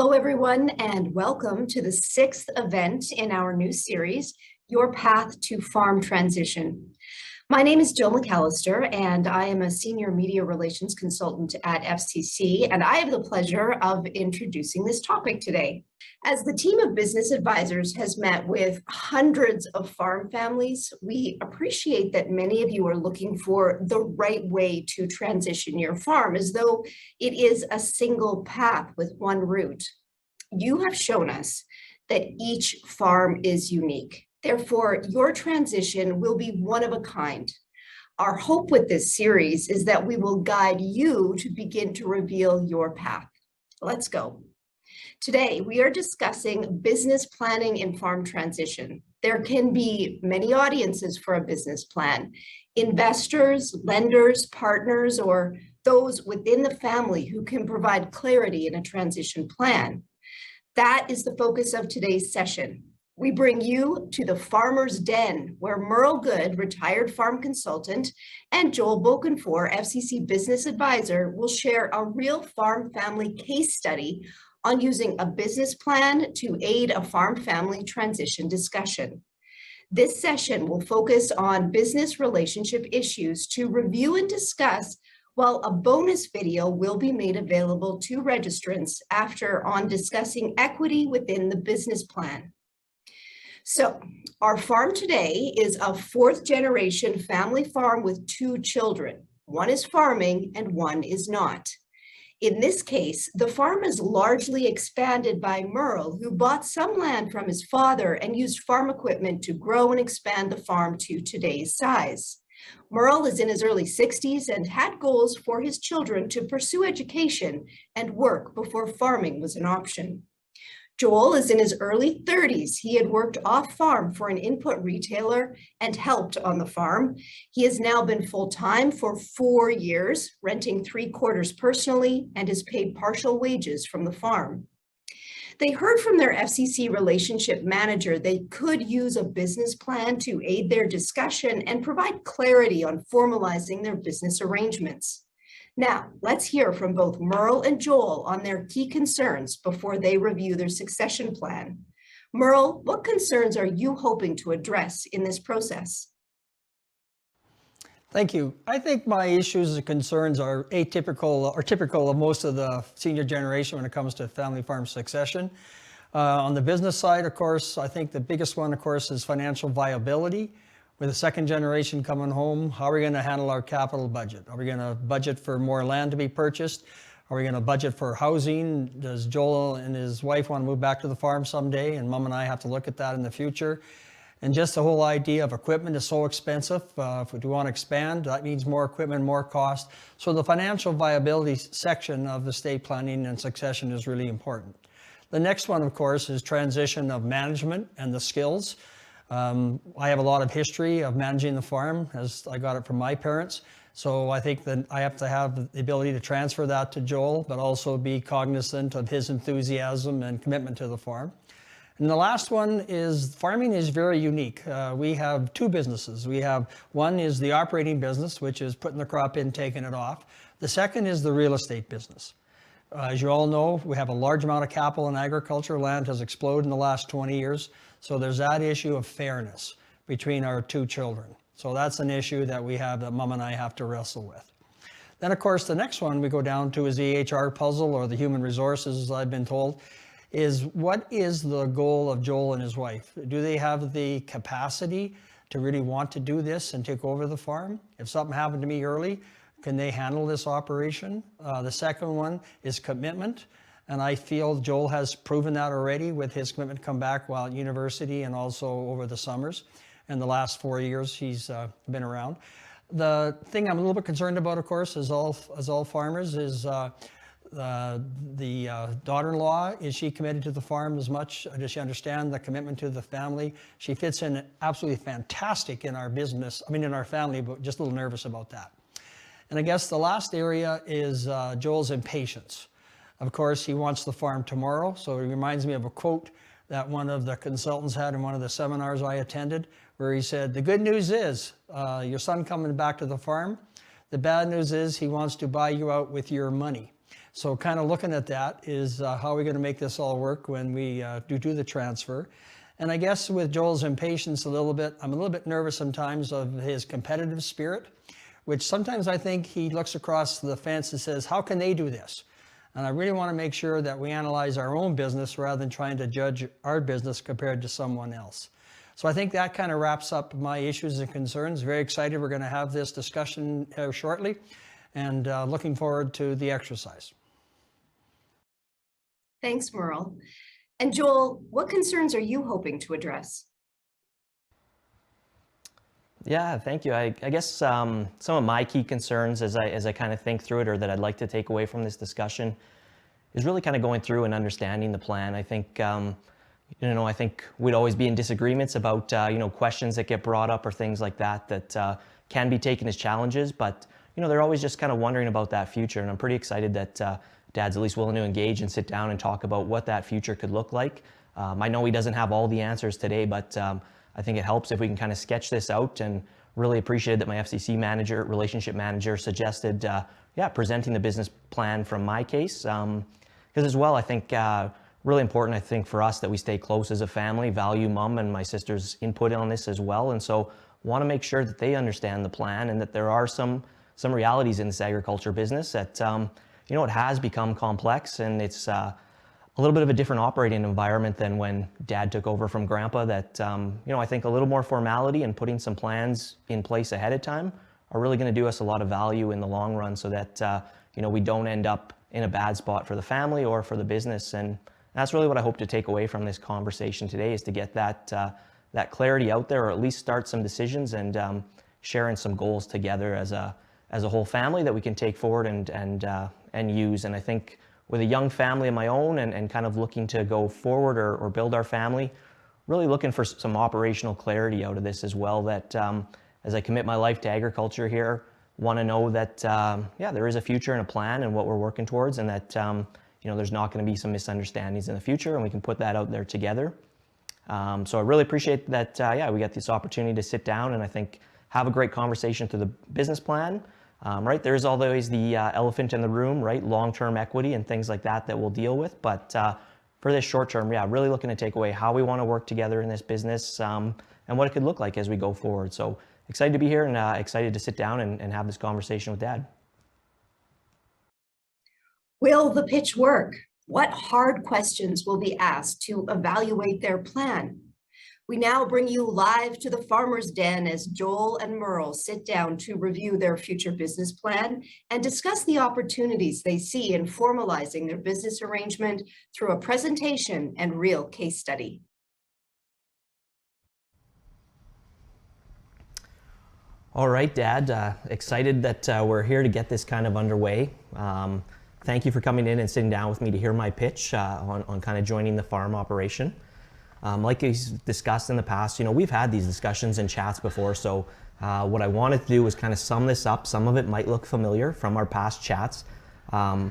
Hello, everyone, and welcome to the sixth event in our new series, Your Path to Farm Transition. My name is Jill McAllister, and I am a senior media relations consultant at FCC, and I have the pleasure of introducing this topic today. As the team of business advisors has met with hundreds of farm families, we appreciate that many of you are looking for the right way to transition your farm, as though it is a single path with one route. You have shown us that each farm is unique. Therefore, your transition will be one of a kind. Our hope with this series is that we will guide you to begin to reveal your path. Let's go. Today, we are discussing business planning in farm transition. There can be many audiences for a business plan: investors, lenders, partners, or those within the family who can provide clarity in a transition plan. That is the focus of today's session. We bring you to the Farmer's Den, where Merle Good, retired farm consultant, and Joel Bokenfohr, FCC business advisor, will share a real farm family case study on using a business plan to aid a farm family transition discussion. This session will focus on business relationship issues to review and discuss, while a bonus video will be made available to registrants after on discussing equity within the business plan. So, our farm today is a fourth generation family farm with two children. One is farming and one is not. In this case, the farm is largely expanded by Merle, who bought some land from his father and used farm equipment to grow and expand the farm to today's size. Merle is in his early 60s and had goals for his children to pursue education and work before farming was an option. Joel is in his early 30s. He had worked off farm for an input retailer and helped on the farm. He has now been full-time for 4 years, renting 3/4 personally, and is paid partial wages from the farm. They heard from their FCC relationship manager they could use a business plan to aid their discussion and provide clarity on formalizing their business arrangements. Now, let's hear from both Merle and Joel on their key concerns before they review their succession plan. Merle, what concerns are you hoping to address in this process? Thank you. I think my issues and concerns are atypical or typical of most of the senior generation when it comes to family farm succession. On the business side, of course, I think the biggest one, of course, is financial viability. With the second generation coming home, how are we going to handle our capital budget? Are we going to budget for more land to be purchased? Are we going to budget for housing? Does Joel and his wife want to move back to the farm someday? And Mom and I have to look at that in the future. And just the whole idea of equipment is so expensive. If we do want to expand, that means more equipment, more cost. So the financial viability section of the estate planning and succession is really important. The next one, of course, is transition of management and the skills. I have a lot of history of managing the farm, as I got it from my parents. So I think that I have to have the ability to transfer that to Joel, but also be cognizant of his enthusiasm and commitment to the farm. And the last one is farming is very unique. We have two businesses. One is the operating business, which is putting the crop in, taking it off. The second is the real estate business. As you all know, we have a large amount of capital in agriculture. Land has exploded in the last 20 years. So there's that issue of fairness between our two children. So that's an issue that we have that Mom and I have to wrestle with. Then, of course, the next one we go down to is the HR puzzle, or the human resources, as I've been told, is what is the goal of Joel and his wife? Do they have the capacity to really want to do this and take over the farm? If something happened to me early, can they handle this operation? The second one is commitment. And I feel Joel has proven that already with his commitment to come back while at university and also over the summers. And the last 4 years he's been around. The thing I'm a little bit concerned about, of course, as all farmers, is the daughter-in-law. Is she committed to the farm as much? Does she understand the commitment to the family? She fits in absolutely fantastic in our business, in our family, but just a little nervous about that. And I guess the last area is Joel's impatience. Of course, he wants the farm tomorrow. So it reminds me of a quote that one of the consultants had in one of the seminars I attended, where he said, "The good news is your son coming back to the farm. The bad news is he wants to buy you out with your money." So kind of looking at that is how are we going to make this all work when we do the transfer. And I guess with Joel's impatience I'm a little bit nervous sometimes of his competitive spirit, which sometimes I think he looks across the fence and says, how can they do this? And I really want to make sure that we analyze our own business rather than trying to judge our business compared to someone else. So I think that kind of wraps up my issues and concerns. Very excited we're going to have this discussion shortly, and looking forward to the exercise. Thanks, Merle. And Joel, what concerns are you hoping to address? Yeah, thank you. I guess some of my key concerns as I kind of think through it, or that I'd like to take away from this discussion, is really kind of going through and understanding the plan. I think I think we'd always be in disagreements about questions that get brought up or things like that can be taken as challenges, but they're always just kind of wondering about that future. And I'm pretty excited that Dad's at least willing to engage and sit down and talk about what that future could look like. I know he doesn't have all the answers today, but I think it helps if we can kind of sketch this out, and really appreciated that my FCC relationship manager suggested presenting the business plan from my case. Because as well, I think really important, I think, for us that we stay close as a family, value Mom and my sister's input on this as well. And so want to make sure that they understand the plan and that there are some realities in this agriculture business that it has become complex, and it's a little bit of a different operating environment than when Dad took over from Grandpa. That I think a little more formality and putting some plans in place ahead of time are really going to do us a lot of value in the long run, so that we don't end up in a bad spot for the family or for the business. And that's really what I hope to take away from this conversation today, is to get that clarity out there, or at least start some decisions and sharing some goals together as a whole family that we can take forward and use. And I think with a young family of my own and kind of looking to go forward or build our family, really looking for some operational clarity out of this as well, that as I commit my life to agriculture here, want to know that there is a future and a plan and what we're working towards, and that there's not going to be some misunderstandings in the future, and we can put that out there together. So I really appreciate that we got this opportunity to sit down and I think have a great conversation through the business plan. Right, there's always the elephant in the room, right? Long-term equity and things like that we'll deal with. But for this short term, really looking to take away how we want to work together in this business and what it could look like as we go forward. So excited to be here and excited to sit down and have this conversation with Dad. Will the pitch work? What hard questions will be asked to evaluate their plan? We now bring you live to the Farmer's Den as Joel and Merle sit down to review their future business plan and discuss the opportunities they see in formalizing their business arrangement through a presentation and real case study. All right, Dad, excited that we're here to get this kind of underway. Thank you for coming in and sitting down with me to hear my pitch on kind of joining the farm operation. Like we discussed in the past, we've had these discussions and chats before, so what I wanted to do was kind of sum this up. Some of it might look familiar from our past chats, but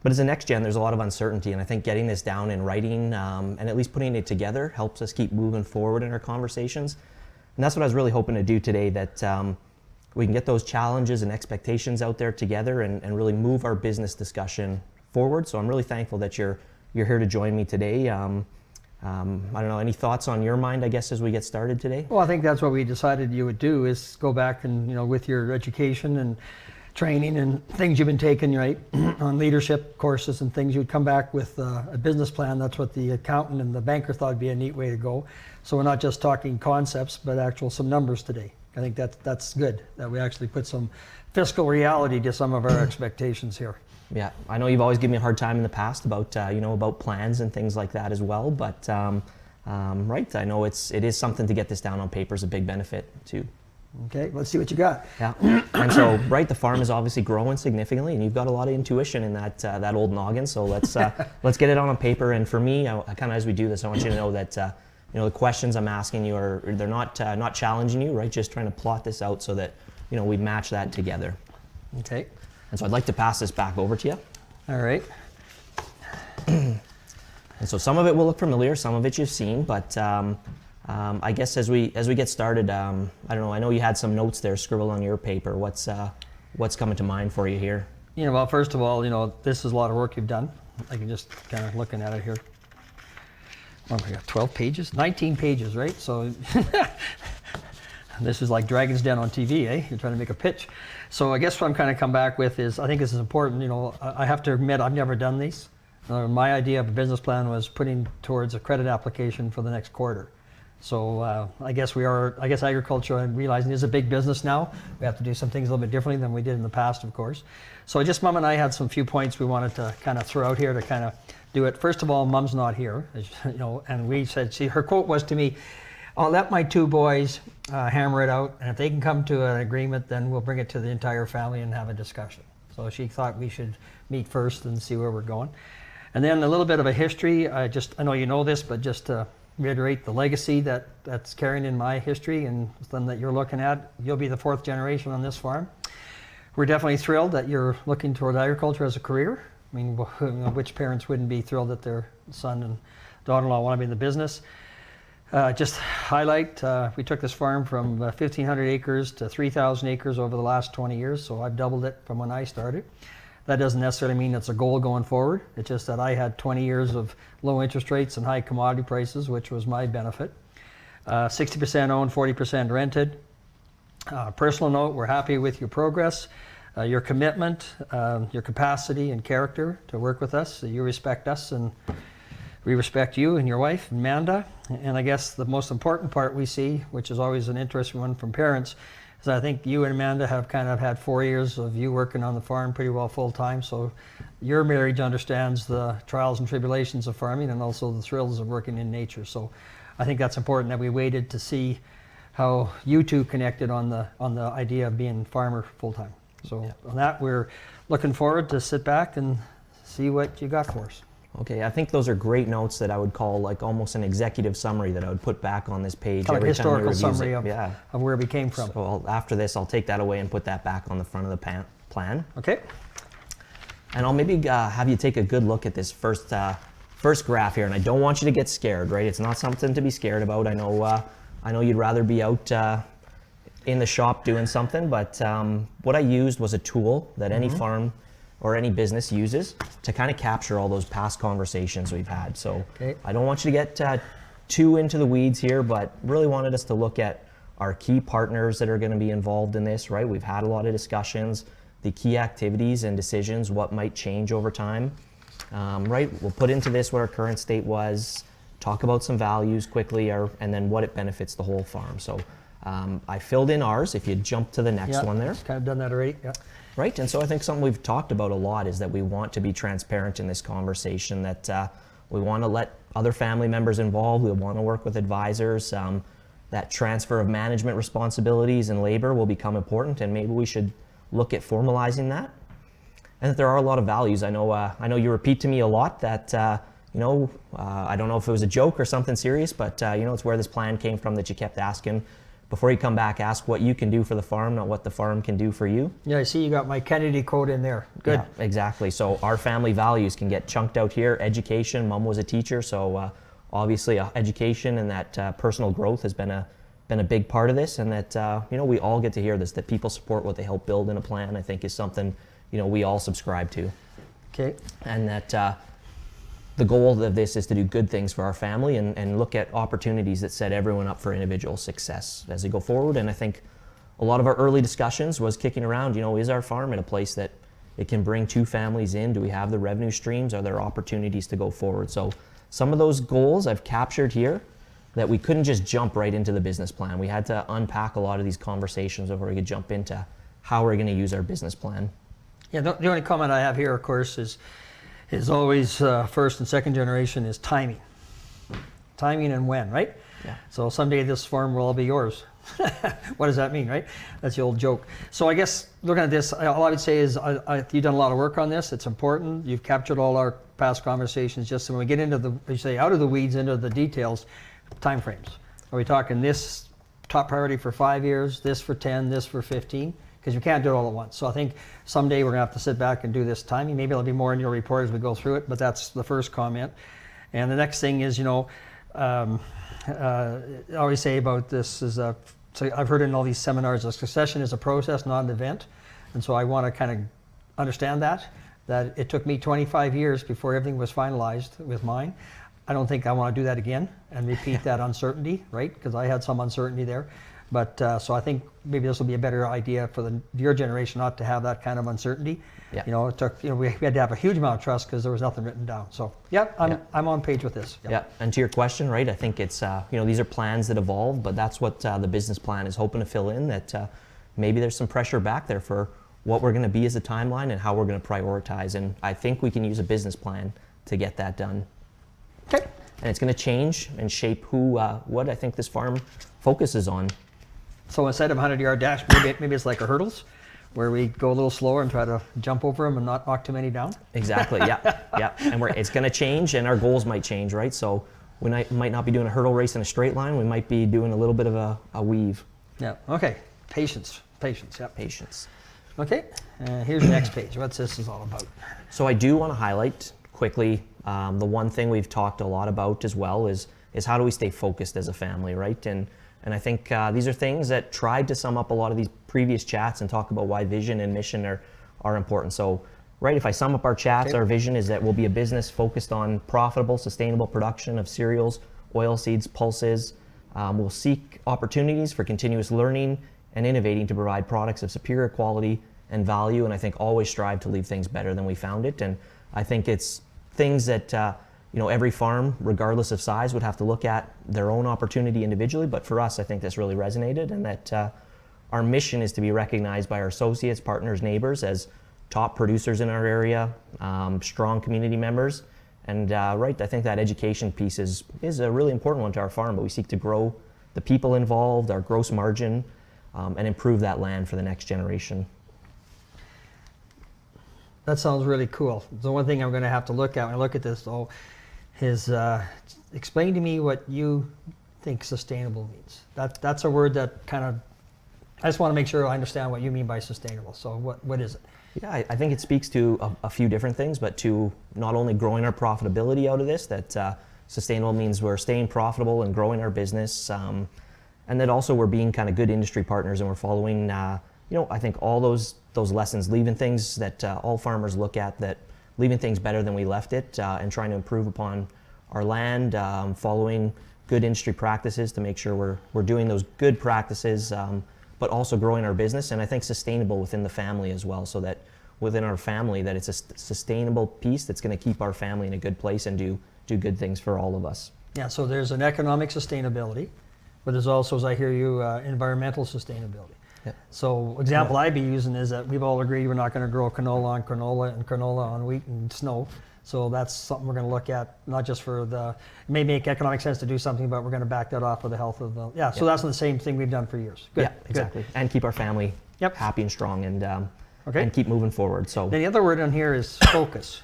as a next gen, there's a lot of uncertainty, and I think getting this down in writing and at least putting it together helps us keep moving forward in our conversations. And that's what I was really hoping to do today, that we can get those challenges and expectations out there together and really move our business discussion forward. So I'm really thankful that you're here to join me today. I don't know, any thoughts on your mind, I guess, as we get started today? Well, I think that's what we decided you would do, is go back and, with your education and training and things you've been taking, right, on leadership courses and things, you'd come back with a business plan. That's what the accountant and the banker thought would be a neat way to go. So we're not just talking concepts, but some numbers today. I think that's good, that we actually put some fiscal reality to some of our expectations here. Yeah, I know you've always given me a hard time in the past about about plans and things like that as well, but right, I know it is something to get this down on paper is a big benefit too. Okay, let's see what you got. Yeah, and so right, the farm is obviously growing significantly, and you've got a lot of intuition in that old noggin. So let's get it on paper. And for me, I kind of, as we do this, I want you to know that the questions I'm asking you they're not challenging you, right? Just trying to plot this out so that we match that together. Okay. And so I'd like to pass this back over to you. All right. And so some of it will look familiar, some of it you've seen, but I guess as we get started, I don't know, I know you had some notes there scribbled on your paper. What's coming to mind for you here? Well, first of all, this is a lot of work you've done. I can just kind of looking at it here. Oh, we got 12 pages, 19 pages, right? So this is like Dragon's Den on TV, eh? You're trying to make a pitch. So I guess what I'm kind of come back with is, I think this is important. I have to admit, I've never done these. My idea of a business plan was putting towards a credit application for the next quarter. So I guess agriculture, I'm realizing, is a big business now. We have to do some things a little bit differently than we did in the past, of course. So just Mom and I had some few points we wanted to kind of throw out here to kind of do it. First of all, Mom's not here, and we said, her quote was to me, "I'll let my two boys hammer it out, and if they can come to an agreement, then we'll bring it to the entire family and have a discussion." So she thought we should meet first and see where we're going. And then a little bit of a history. I know you know this, but just to reiterate the legacy that's carrying in my history and something that you're looking at. You'll be the 4th generation on this farm. We're definitely thrilled that you're looking toward agriculture as a career. I mean, which parents wouldn't be thrilled that their son and daughter-in-law want to be in the business? Just highlight, we took this farm from 1,500 acres to 3,000 acres over the last 20 years, so I've doubled it from when I started. That doesn't necessarily mean it's a goal going forward. It's just that I had 20 years of low interest rates and high commodity prices, which was my benefit. 60% owned, 40% rented. Personal note, we're happy with your progress, your commitment, your capacity and character to work with us. You respect us and we respect you and your wife, Amanda. And I guess the most important part we see, which is always an interesting one from parents, is I think you and Amanda have kind of had 4 years of you working on the farm pretty well full time. So your marriage understands the trials and tribulations of farming and also the thrills of working in nature. So I think that's important that we waited to see how you two connected on the idea of being farmer full time. So on that, we're looking forward to sit back and see what you got for us. Okay, I think those are great notes that I would call like almost an executive summary that I would put back on this page Kind of every a time we historical review summary it. of where we came from. So after this, I'll take that away and put that back on the front of the plan. Okay. And I'll maybe have you take a good look at this first graph here. And I don't want you to get scared, right? It's not something to be scared about. I know you'd rather be out in the shop doing something, but what I used was a tool that any farm or any business uses to kind of capture all those past conversations we've had. So I don't want you to get too into the weeds here, but really wanted us to look at our key partners that are going to be involved in this, right? We've had a lot of discussions, the key activities and decisions, what might change over time, right? We'll put into this what our current state was, talk about some values quickly, and then what it benefits the whole farm. So I filled in ours, if you jump to the next one there. Kind of done that already, yeah. Right, and so I think something we've talked about a lot is that we want to be transparent in this conversation, that we want to let other family members involved, we want to work with advisors, that transfer of management responsibilities and labor will become important, and maybe we should look at formalizing that. And that there are a lot of values. I know you repeat to me a lot that, I don't know if it was a joke or something serious, but it's where this plan came from that you kept asking, before you come back, ask what you can do for the farm, not what the farm can do for you. Yeah, I see you got my Kennedy quote in there. Good. Yeah, exactly. So our family values can get chunked out here. Education, Mom was a teacher, so obviously education and that personal growth has been a big part of this, and that we all get to hear this, that people support what they help build in a plan, I think is something we all subscribe to. Okay. And that the goal of this is to do good things for our family and look at opportunities that set everyone up for individual success as they go forward. And I think a lot of our early discussions was kicking around, is our farm in a place that it can bring two families in? Do we have the revenue streams? Are there opportunities to go forward? So some of those goals I've captured here, that we couldn't just jump right into the business plan. We had to unpack a lot of these conversations before we could jump into how we're going to use our business plan. Yeah, the only comment I have here, of course, is always first and second generation is timing. Timing and when, right? Yeah. So someday this farm will all be yours. What does that mean, right? That's the old joke. So I guess looking at this, all I would say is you've done a lot of work on this. It's important. You've captured all our past conversations. Just so when we get into out of the weeds, into the details, timeframes. Are we talking this top priority for 5 years, this for 10, this for 15? Because you can't do it all at once. So I think someday we're gonna have to sit back and do this timing. Maybe there'll be more in your report as we go through it, but that's the first comment. And the next thing is, I always say about this is, so I've heard in all these seminars, a succession is a process, not an event. And so I wanna kind of understand that it took me 25 years before everything was finalized with mine. I don't think I want to do that again and repeat that uncertainty, right? Because I had some uncertainty there. But so I think maybe this will be a better idea for your generation not to have that kind of uncertainty. Yeah. You know, it took, we had to have a huge amount of trust because there was nothing written down. So I'm on page with this. Yeah, and to your question, right, I think it's, these are plans that evolve, but that's what the business plan is hoping to fill in, that maybe there's some pressure back there for what we're going to be as a timeline and how we're going to prioritize. And I think we can use a business plan to get that done. Okay. And it's going to change and shape what I think this farm focuses on. So instead of 100-yard dash, maybe it's like a hurdles, where we go a little slower and try to jump over them and not knock too many down. Exactly. Yeah. And it's going to change, and our goals might change, right? So we might not be doing a hurdle race in a straight line. We might be doing a little bit of a weave. Yeah. Okay. Patience. Yep. Patience. Okay. Here's the next page. What's this is all about? So I do want to highlight quickly the one thing we've talked a lot about as well is how do we stay focused as a family, right? And I think these are things that tried to sum up a lot of these previous chats and talk about why vision and mission are important. So, right, if I sum up our chats, Okay. our vision is that we'll be a business focused on profitable, sustainable production of cereals, oilseeds, pulses. We'll seek opportunities for continuous learning and innovating to provide products of superior quality and value. And I think always strive to leave things better than we found it. And I think it's things that every farm, regardless of size, would have to look at their own opportunity individually. But for us, I think this really resonated, and that our mission is to be recognized by our associates, partners, neighbors as top producers in our area, strong community members. And I think that education piece is a really important one to our farm, but we seek to grow the people involved, our gross margin, and improve that land for the next generation. That sounds really cool. The one thing I'm going to have to look at when I look at this, though, is explain to me what you think sustainable means. That's a word that kind of, I just want to make sure I understand what you mean by sustainable. So what is it? Yeah, I think it speaks to a few different things, but to not only growing our profitability out of this, that sustainable means we're staying profitable and growing our business, and that also we're being kind of good industry partners, and we're following, I think all those lessons, leaving things that all farmers look at, that leaving things better than we left it, and trying to improve upon our land, following good industry practices to make sure we're doing those good practices, but also growing our business, and I think sustainable within the family as well, so that within our family that it's a sustainable piece that's going to keep our family in a good place and do good things for all of us. Yeah, so there's an economic sustainability, but there's also, as I hear you, environmental sustainability. Yep. So example I'd be using is that we've all agreed we're not going to grow canola on canola and canola on wheat and snow. So that's something we're going to look at, not just for it may make economic sense to do something, but we're going to back that off for the health of the, so that's the same thing we've done for years. Good, Yeah, exactly. Good. And keep our family Yep. happy and strong, and Okay. and keep moving forward. So Then the other word on here is focus.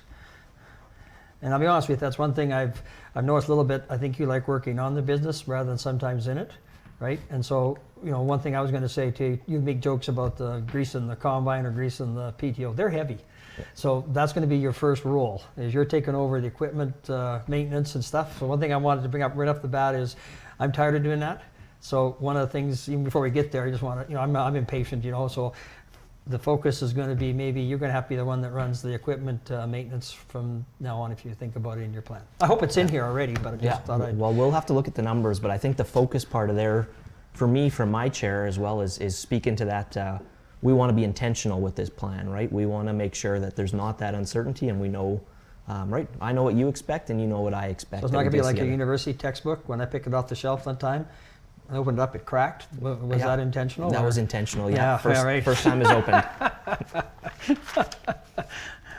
And I'll be honest with you, that's one thing I've noticed a little bit. I think you like working on the business rather than sometimes in it, right? And so, one thing I was going to say to you, you make jokes about the greasing the combine or greasing the PTO. They're heavy. So that's going to be your first role, is you're taking over the equipment maintenance and stuff. So one thing I wanted to bring up right off the bat is I'm tired of doing that. So one of the things, even before we get there, I just want to, I'm impatient, so the focus is going to be maybe you're going to have to be the one that runs the equipment maintenance from now on, if you think about it in your plan. I hope it's in here already, but I just thought I'd... Well, we'll have to look at the numbers, but I think the focus part of there, for me, from my chair as well, is speaking to that. We want to be intentional with this plan, right? We want to make sure that there's not that uncertainty, and we know, right? I know what you expect, and you know what I expect. So it's not going to be like a university textbook. When I picked it off the shelf that time, I opened it up, it cracked. Was that intentional? That or? was intentional, Yeah, First, right. first time it's opened.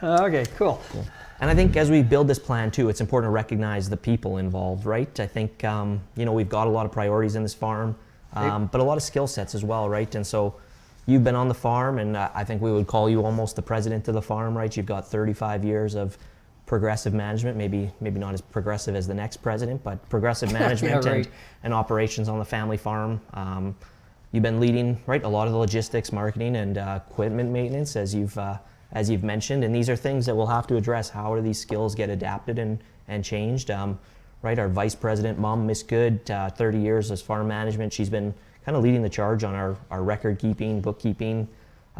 Okay, cool. And I think as we build this plan too, it's important to recognize the people involved, right? I think, we've got a lot of priorities in this farm, but a lot of skill sets as well, right? And so you've been on the farm, and I think we would call you almost the president of the farm, right? You've got 35 years of progressive management, maybe not as progressive as the next president, but progressive management right. and operations on the family farm. You've been leading, right, a lot of the logistics, marketing, and equipment maintenance, as you've mentioned, and these are things that we'll have to address. How do these skills get adapted and changed? Right, our vice president, Mom, Miss Good, 30 years as farm management. She's been kind of leading the charge on our record keeping, bookkeeping,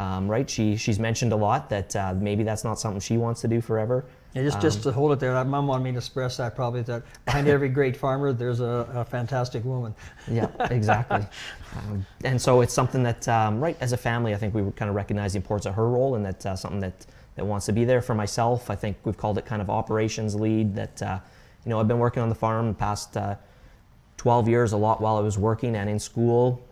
right? She's mentioned a lot that maybe that's not something she wants to do forever. Yeah, just to hold it there, that mom wanted me to express that probably, that behind every great farmer, there's a fantastic woman. Yeah, exactly. And so it's something that, right, as a family, I think we would kind of recognize the importance of her role, and that something that wants to be there. For myself, I think we've called it kind of operations lead, that, I've been working on the farm the past 12 years, a lot while I was working and in school.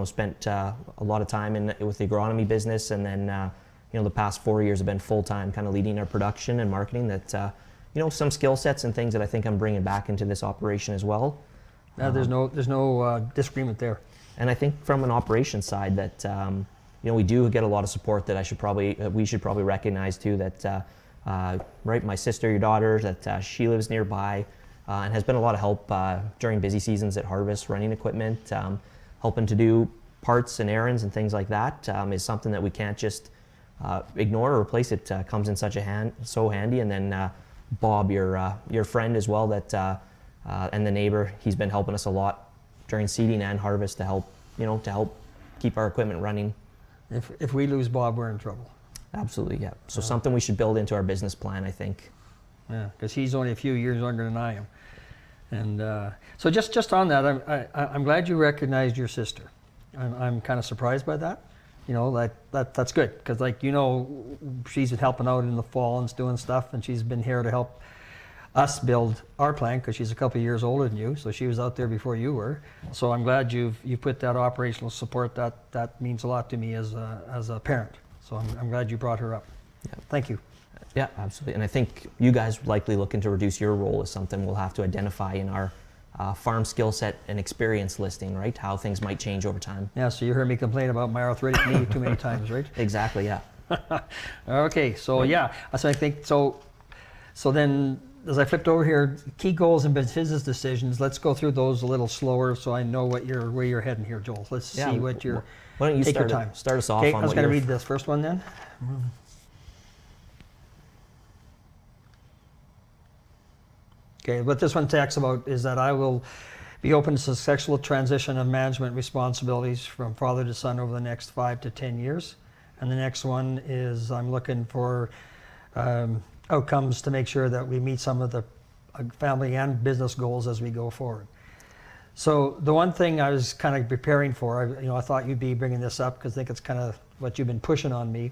Spent a lot of time with the agronomy business, and then the past 4 years have been full-time kind of leading our production and marketing, that some skill sets and things that I think I'm bringing back into this operation as well. There's no disagreement there. And I think from an operations side that we do get a lot of support that we should probably recognize too, that right, my sister, your daughter, that she lives nearby and has been a lot of help during busy seasons at harvest, running equipment, helping to do parts and errands and things like that, is something that we can't just ignore or replace. It comes in so handy. And then Bob, your friend as well, that and the neighbor, he's been helping us a lot during seeding and harvest to help keep our equipment running. If we lose Bob, we're in trouble. Absolutely, yeah. So something we should build into our business plan, I think. Yeah, because he's only a few years younger than I am. And so just on that, I'm glad you recognized your sister. I'm kind of surprised by that. That's good, because she's been helping out in the fall and doing stuff, and she's been here to help us build our plan, because she's a couple of years older than you, so she was out there before you were. So I'm glad you put that operational support. That means a lot to me as a parent. So I'm glad you brought her up. Yeah. Thank you. Yeah, absolutely. And I think you guys likely looking to reduce your role is something we'll have to identify in our farm skill set and experience listing, right? How things might change over time. Yeah, so you heard me complain about my arthritic knee too many times, right? Exactly, yeah. Okay, so yeah, so I think, so then as I flipped over here, key goals and business decisions, let's go through those a little slower so I know where you're heading here, Joel. Let's see what you're, why don't you take your time. Start us off okay, on I was what going to you're... read this first one then. Okay, what this one talks about is that I will be open to successful transition of management responsibilities from father to son over the next 5 to 10 years. And the next one is I'm looking for outcomes to make sure that we meet some of the family and business goals as we go forward. So the one thing I was kind of preparing for, I thought you'd be bringing this up because I think it's kind of what you've been pushing on me,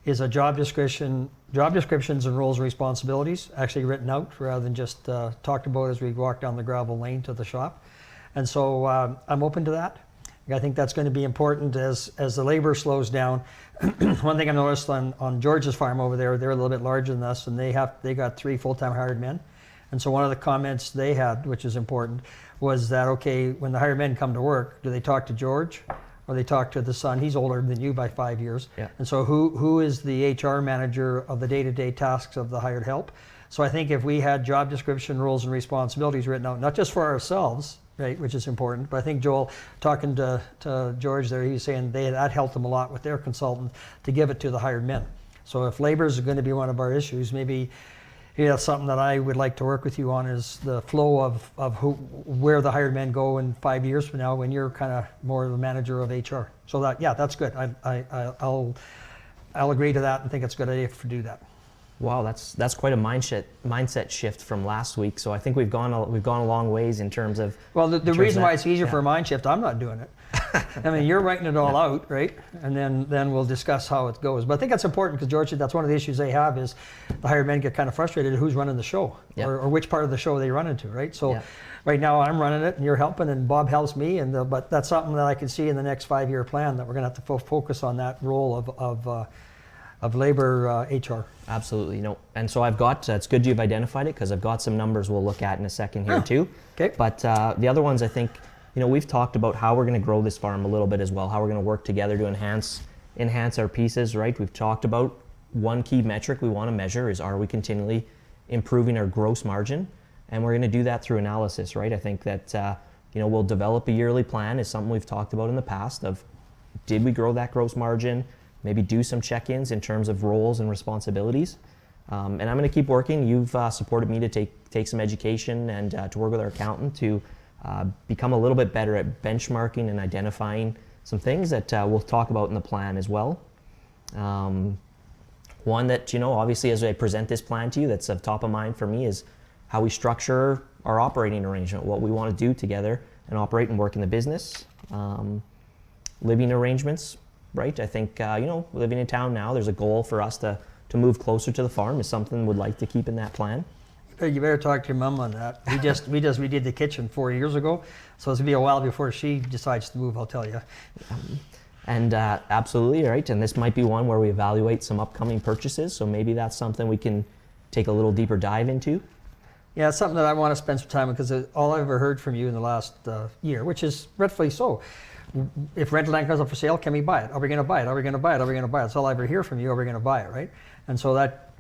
is a job descriptions and roles and responsibilities actually written out rather than just talked about as we walk down the gravel lane to the shop. And so I'm open to that. I think that's going to be important as the labor slows down. One thing I noticed on George's farm over there, they're a little bit larger than us, and they got 3 full-time hired men. And so one of the comments they had, which is important, was that, okay, when the hired men come to work, do they talk to George or they talk to the son? He's older than you by 5 years. Yeah. And so who is the HR manager of the day-to-day tasks of the hired help? So I think if we had job description, roles and responsibilities written out, not just for ourselves, right, which is important, but I think Joel, talking to George there, he was saying that helped them a lot with their consultant to give it to the hired men. So if labor is going to be one of our issues, maybe that's something that I would like to work with you on, is the flow of where the hired men go in 5 years from now when you're kind of more the manager of HR. So that's good. I'll agree to that and think it's a good idea to do that. Wow, that's quite a mindset shift from last week. So I think we've gone a long ways in terms of. Well, the reason why it's easier for a mind shift, I'm not doing it. I mean, you're writing it all out, right? And then we'll discuss how it goes. But I think that's important because, George, that's one of the issues they have is the hired men get kind of frustrated at who's running the show or which part of the show they run into, right? So right now I'm running it and you're helping and Bob helps me. But that's something that I can see in the next 5-year plan that we're going to have to focus on that role of labor HR. Absolutely, and so I've got, it's good you've identified it because I've got some numbers we'll look at in a second here too. Okay. But the other ones I think, we've talked about how we're going to grow this farm a little bit as well, how we're going to work together to enhance our pieces, right? We've talked about one key metric we want to measure is, are we continually improving our gross margin? And we're going to do that through analysis, right? I think that, we'll develop a yearly plan is something we've talked about in the past of, did we grow that gross margin? Maybe do some check-ins in terms of roles and responsibilities. And I'm going to keep working. You've supported me to take some education and to work with our accountant to become a little bit better at benchmarking and identifying some things that we'll talk about in the plan as well. One that, obviously as I present this plan to you, that's of top of mind for me is how we structure our operating arrangement, what we want to do together and operate and work in the business. Living arrangements, right? I think, living in town now, there's a goal for us to move closer to the farm is something we'd like to keep in that plan. You better talk to your mom on that. We just redid the kitchen 4 years ago, so it's gonna be a while before she decides to move, I'll tell you. And absolutely, right? And this might be one where we evaluate some upcoming purchases, so maybe that's something we can take a little deeper dive into. Yeah, it's something that I want to spend some time with, because all I've ever heard from you in the last year, which is rightfully so, if rental land comes up for sale, can we buy it? Are we going to buy it? Are we going to buy it? Are we going to buy it? That's all I ever hear from you. Are we going to buy it, right? And so that,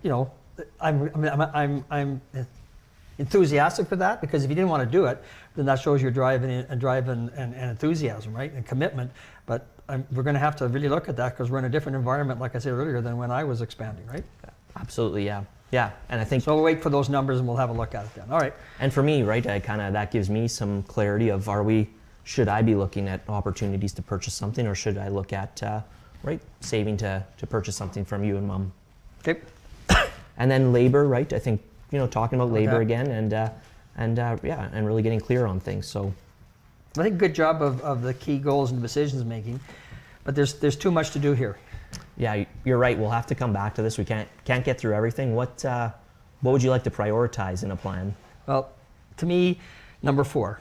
I'm enthusiastic for that, because if you didn't want to do it, then that shows your drive and enthusiasm, right, and commitment. But we're going to have to really look at that, because we're in a different environment, like I said earlier, than when I was expanding, right? Absolutely, yeah. Yeah, and I think so. We'll wait for those numbers and we'll have a look at it then. All right. And for me, right, that gives me some clarity of should I be looking at opportunities to purchase something, or should I look at saving to purchase something from you and Mom? Okay. And then labor, right? I think talking about labor again, and really getting clear on things. So I think good job of the key goals and decisions making, but there's too much to do here. Yeah, you're right. We'll have to come back to this. We can't get through everything. What would you like to prioritize in a plan? Well, to me, number 4,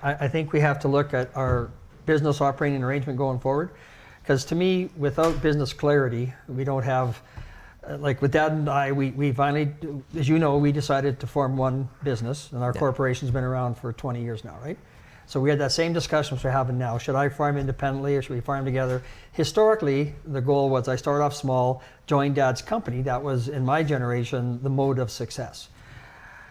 I think we have to look at our business operating arrangement going forward, because to me, without business clarity, we don't have, like with Dad and I, we finally, as you know, we decided to form one business, and our corporation's been around for 20 years now, right? So we had that same discussion we're having now. Should I farm independently or should we farm together? Historically, the goal was I start off small, join Dad's company. That was, in my generation, the mode of success.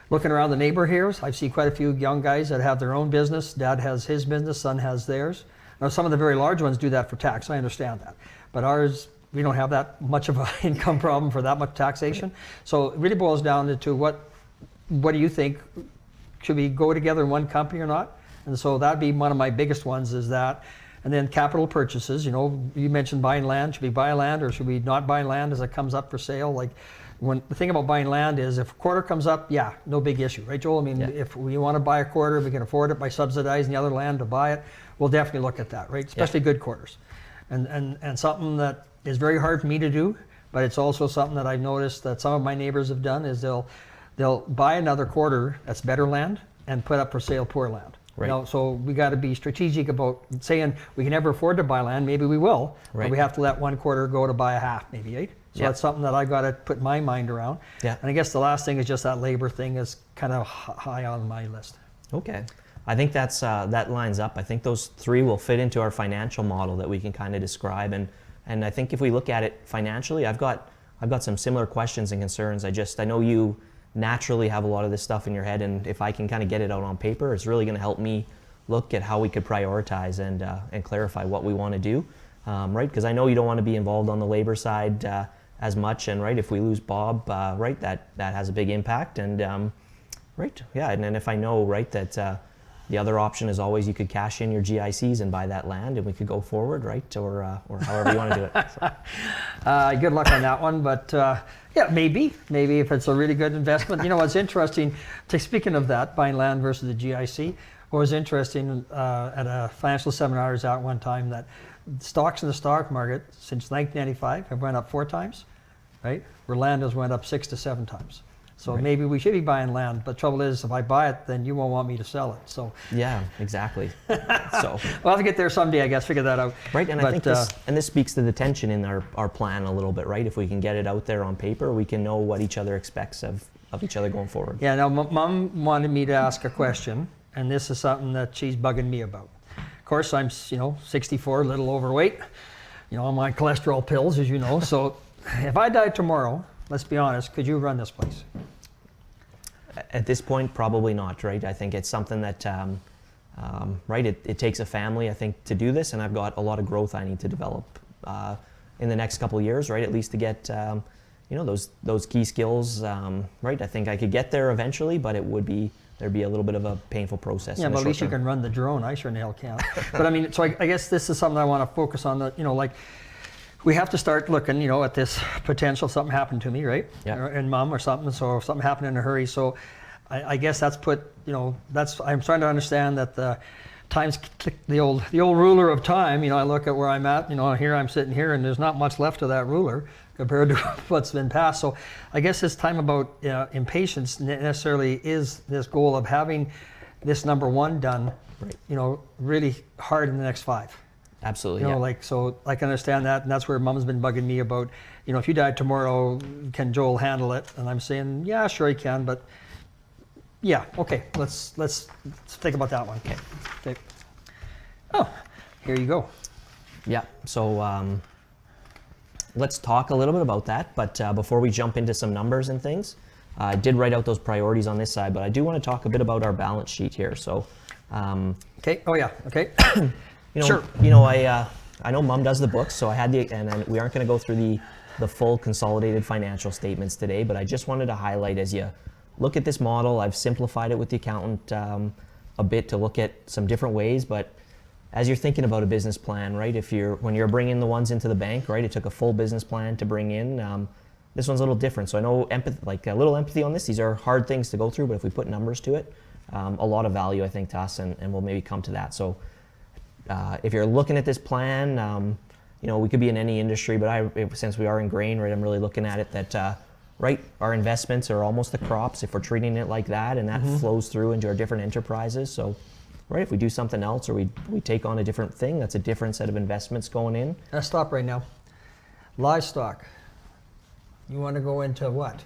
Looking around the neighbor here, I see quite a few young guys that have their own business. Dad has his business, son has theirs. Now, some of the very large ones do that for tax. I understand that. But ours, we don't have that much of an income problem for that much taxation. So it really boils down to what do you think? Should we go together in one company or not? And so that'd be one of my biggest ones, is that. And then capital purchases, you mentioned buying land. Should we buy land or should we not buy land as it comes up for sale? Like, the thing about buying land is if a quarter comes up, no big issue, right, Joel? I mean, if we want to buy a quarter, we can afford it by subsidizing the other land to buy it, we'll definitely look at that, right? Especially good quarters. And something that is very hard for me to do, but it's also something that I've noticed that some of my neighbors have done, is they'll buy another quarter that's better land and put up for sale poor land. Right. So we got to be strategic about saying we can never afford to buy land. Maybe we will, but we have to let one quarter go to buy a half, maybe, right? So that's something that I got to put my mind around. Yeah. And I guess the last thing is just that labor thing is kind of high on my list. Okay. I think that lines up. I think those 3 will fit into our financial model that we can kind of describe. And I think if we look at it financially, I've got some similar questions and concerns. I know you naturally have a lot of this stuff in your head, and if I can kind of get it out on paper, it's really going to help me look at how we could prioritize and clarify what we want to do, right? Because I know you don't want to be involved on the labor side as much, and right, if we lose Bob, right, that has a big impact, and right, yeah, and then if I know, right, that the other option is always you could cash in your GICs and buy that land, and we could go forward, right, or however you want to do it. So. Good luck on that one, but maybe if it's a really good investment. What's interesting, speaking of that, buying land versus the GIC, what was interesting at a financial seminar I was at one time, that stocks in the stock market since 1995 have went up 4 times, right? Where land has went up 6 to 7 times. So maybe we should be buying land, but trouble is, if I buy it, then you won't want me to sell it. So yeah, exactly. So we'll have to get there someday, I guess, figure that out. Right, and I think this speaks to the tension in our plan a little bit, right? If we can get it out there on paper, we can know what each other expects of each other going forward. Yeah, now Mom wanted me to ask a question, and this is something that she's bugging me about. Of course, I'm 64, a little overweight, on my cholesterol pills, as you know. So if I died tomorrow, let's be honest, could you run this place? At this point, probably not, right? I think it's something that, right, it takes a family, I think, to do this, and I've got a lot of growth I need to develop in the next couple of years, right, at least to get, those key skills, right? I think I could get there eventually, but there'd be a little bit of a painful process. Yeah, but at least you can run the drone. I sure in the hell can't. But I mean, so I guess this is something I want to focus on, we have to start looking, at this potential, something happened to me, right? Yeah. And mom or something, so if something happened in a hurry. So I guess that's I'm trying to understand that the times, the old ruler of time, I look at where I'm at, here I'm sitting here and there's not much left of that ruler compared to what's been passed. So I guess this time about impatience necessarily is this goal of having this number one done, really hard in the next 5. Absolutely. Yeah. So I can understand that, and that's where mom's been bugging me about, if you died tomorrow, can Joel handle it? And I'm saying, yeah, sure he can, but yeah, okay, let's think about that one. Okay. Oh, here you go. Yeah. So let's talk a little bit about that. But before we jump into some numbers and things, I did write out those priorities on this side, but I do want to talk a bit about our balance sheet here. So. Okay. Oh yeah. Okay. Sure. I know Mom does the books, so I had and we aren't going to go through the full consolidated financial statements today, but I just wanted to highlight as you look at this model, I've simplified it with the accountant a bit to look at some different ways, but as you're thinking about a business plan, right, when you're bringing the ones into the bank, right, it took a full business plan to bring in. This one's a little different, so I know a little empathy on this. These are hard things to go through, but if we put numbers to it, a lot of value, I think, to us, and we'll maybe come to that. So if you're looking at this plan, we could be in any industry, but since we are in grain, right, I'm really looking at it that, right, our investments are almost the crops if we're treating it like that, and that flows through into our different enterprises. So, right, if we do something else or we take on a different thing, that's a different set of investments going in. Let's stop right now. Livestock. You want to go into what?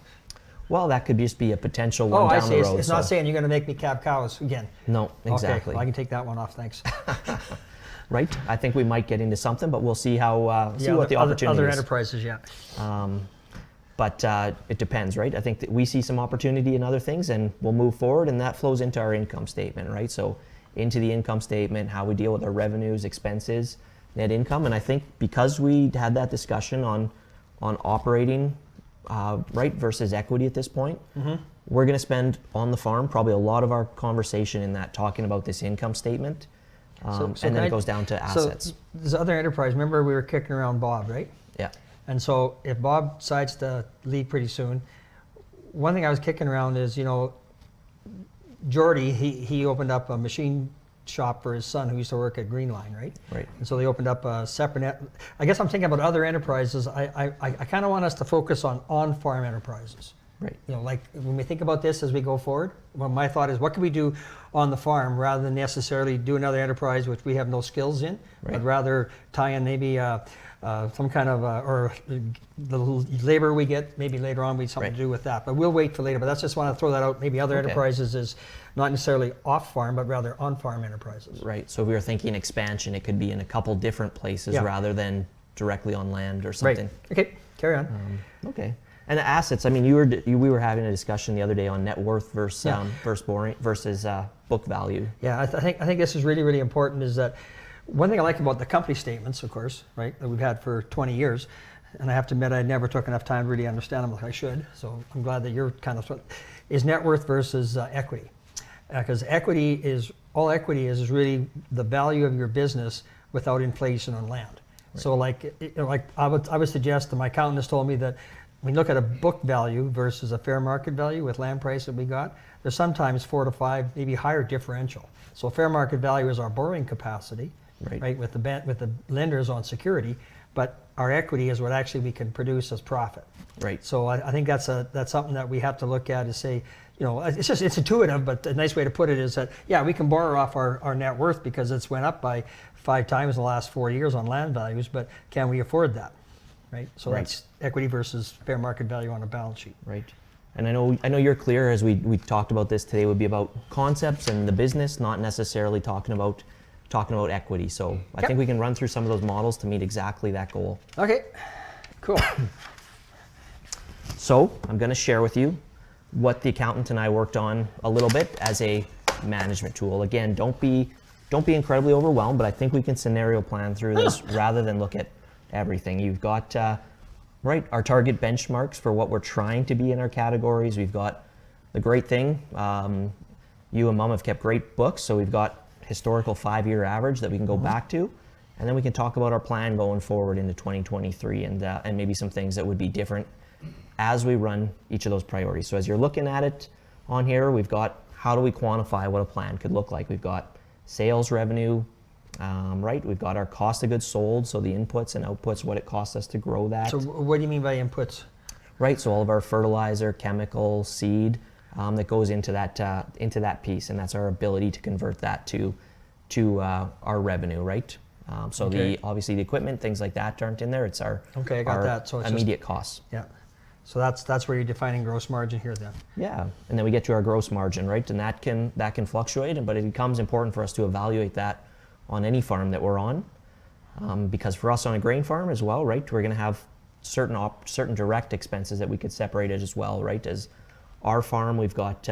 Well, that could just be a potential one I down see. the road. It's not saying you're going to make me calve cows again. No, exactly. Okay, well, I can take that one off, thanks. Right, I think we might get into something, but we'll see how what the opportunity other is. enterprises, yeah. But it depends, right? I think that we see some opportunity in other things, and we'll move forward, and that flows into our income statement, right? So into the income statement, how we deal with our revenues, expenses, net income, and I think because we had that discussion on operating, right, versus equity at this point, we're going to spend on the farm probably a lot of our conversation in that talking about this income statement, and then it goes down to assets. So this other enterprise, remember we were kicking around Bob, right? Yeah. And so if Bob decides to leave pretty soon, one thing I was kicking around is, Jordy, he opened up a machine shop for his son who used to work at Greenline, right? Right. And so they opened up a separate, I guess I'm thinking about other enterprises. I kind of want us to focus on farm enterprises. Right. Like when we think about this as we go forward, well, my thought is what can we do on the farm rather than necessarily do another enterprise which we have no skills in, Right. but rather tie in maybe some kind of, or the labor we get, maybe later on we have something Right. to do with that. But we'll wait for later. But that's just want to throw that out. Maybe other Okay. enterprises is not necessarily off farm, but rather on farm enterprises. Right. So if we were thinking expansion, it could be in a couple different places Yeah. rather than directly on land or something. Right. Okay, carry on. Okay. And the assets. I mean, we were having a discussion the other day on net worth versus Yeah. versus book value. Yeah, I think this is really, really important is that one thing I like about the company statements, of course, right, that we've had for 20 years, and I have to admit I never took enough time to really understand them like I should, so I'm glad that you're kind of, is net worth versus equity. Because equity is really the value of your business without inflation on land. Right. So like I would suggest, and my accountant has told me that when you look at a book value versus a fair market value with land price that we got, there's sometimes 4 to 5, maybe higher differential. So fair market value is our borrowing capacity, right, with the lenders on security, but our equity is what actually we can produce as profit. Right. So I think that's something that we have to look at is say, it's intuitive, but a nice way to put it is that, yeah, we can borrow off our net worth because it's went up by 5 times in the last 4 years on land values, but can we afford that? Right. So Right. that's equity versus fair market value on a balance sheet. Right. And I know you're clear as we talked about this today would be about concepts and the business, not necessarily talking about equity. So I Yep. think we can run through some of those models to meet exactly that goal. Okay. Cool. So I'm going to share with you what the accountant and I worked on a little bit as a management tool. Again, don't be incredibly overwhelmed, but I think we can scenario plan through this rather than look at everything. You've got right, our target benchmarks for what we're trying to be in our categories. We've got the great thing. You and Mom have kept great books, so we've got historical 5-year average that we can go back to. And then we can talk about our plan going forward into 2023 and maybe some things that would be different as we run each of those priorities. So as you're looking at it on here, we've got how do we quantify what a plan could look like. We've got sales revenue, right? We've got our cost of goods sold, so the inputs and outputs, what it costs us to grow that. So what do you mean by inputs? Right, so all of our fertilizer, chemical, seed that goes into that piece, and that's our ability to convert that to our revenue, right? So Okay. obviously the equipment, things like that aren't in there. It's our Okay, I got our that. So it's immediate costs. Yeah. So that's where you're defining gross margin here then. Yeah, and then we get to our gross margin, right? And that can fluctuate, but it becomes important for us to evaluate that on any farm that we're on, because for us on a grain farm as well, right? We're going to have certain direct expenses that we could separate it as well, right? As our farm, we've got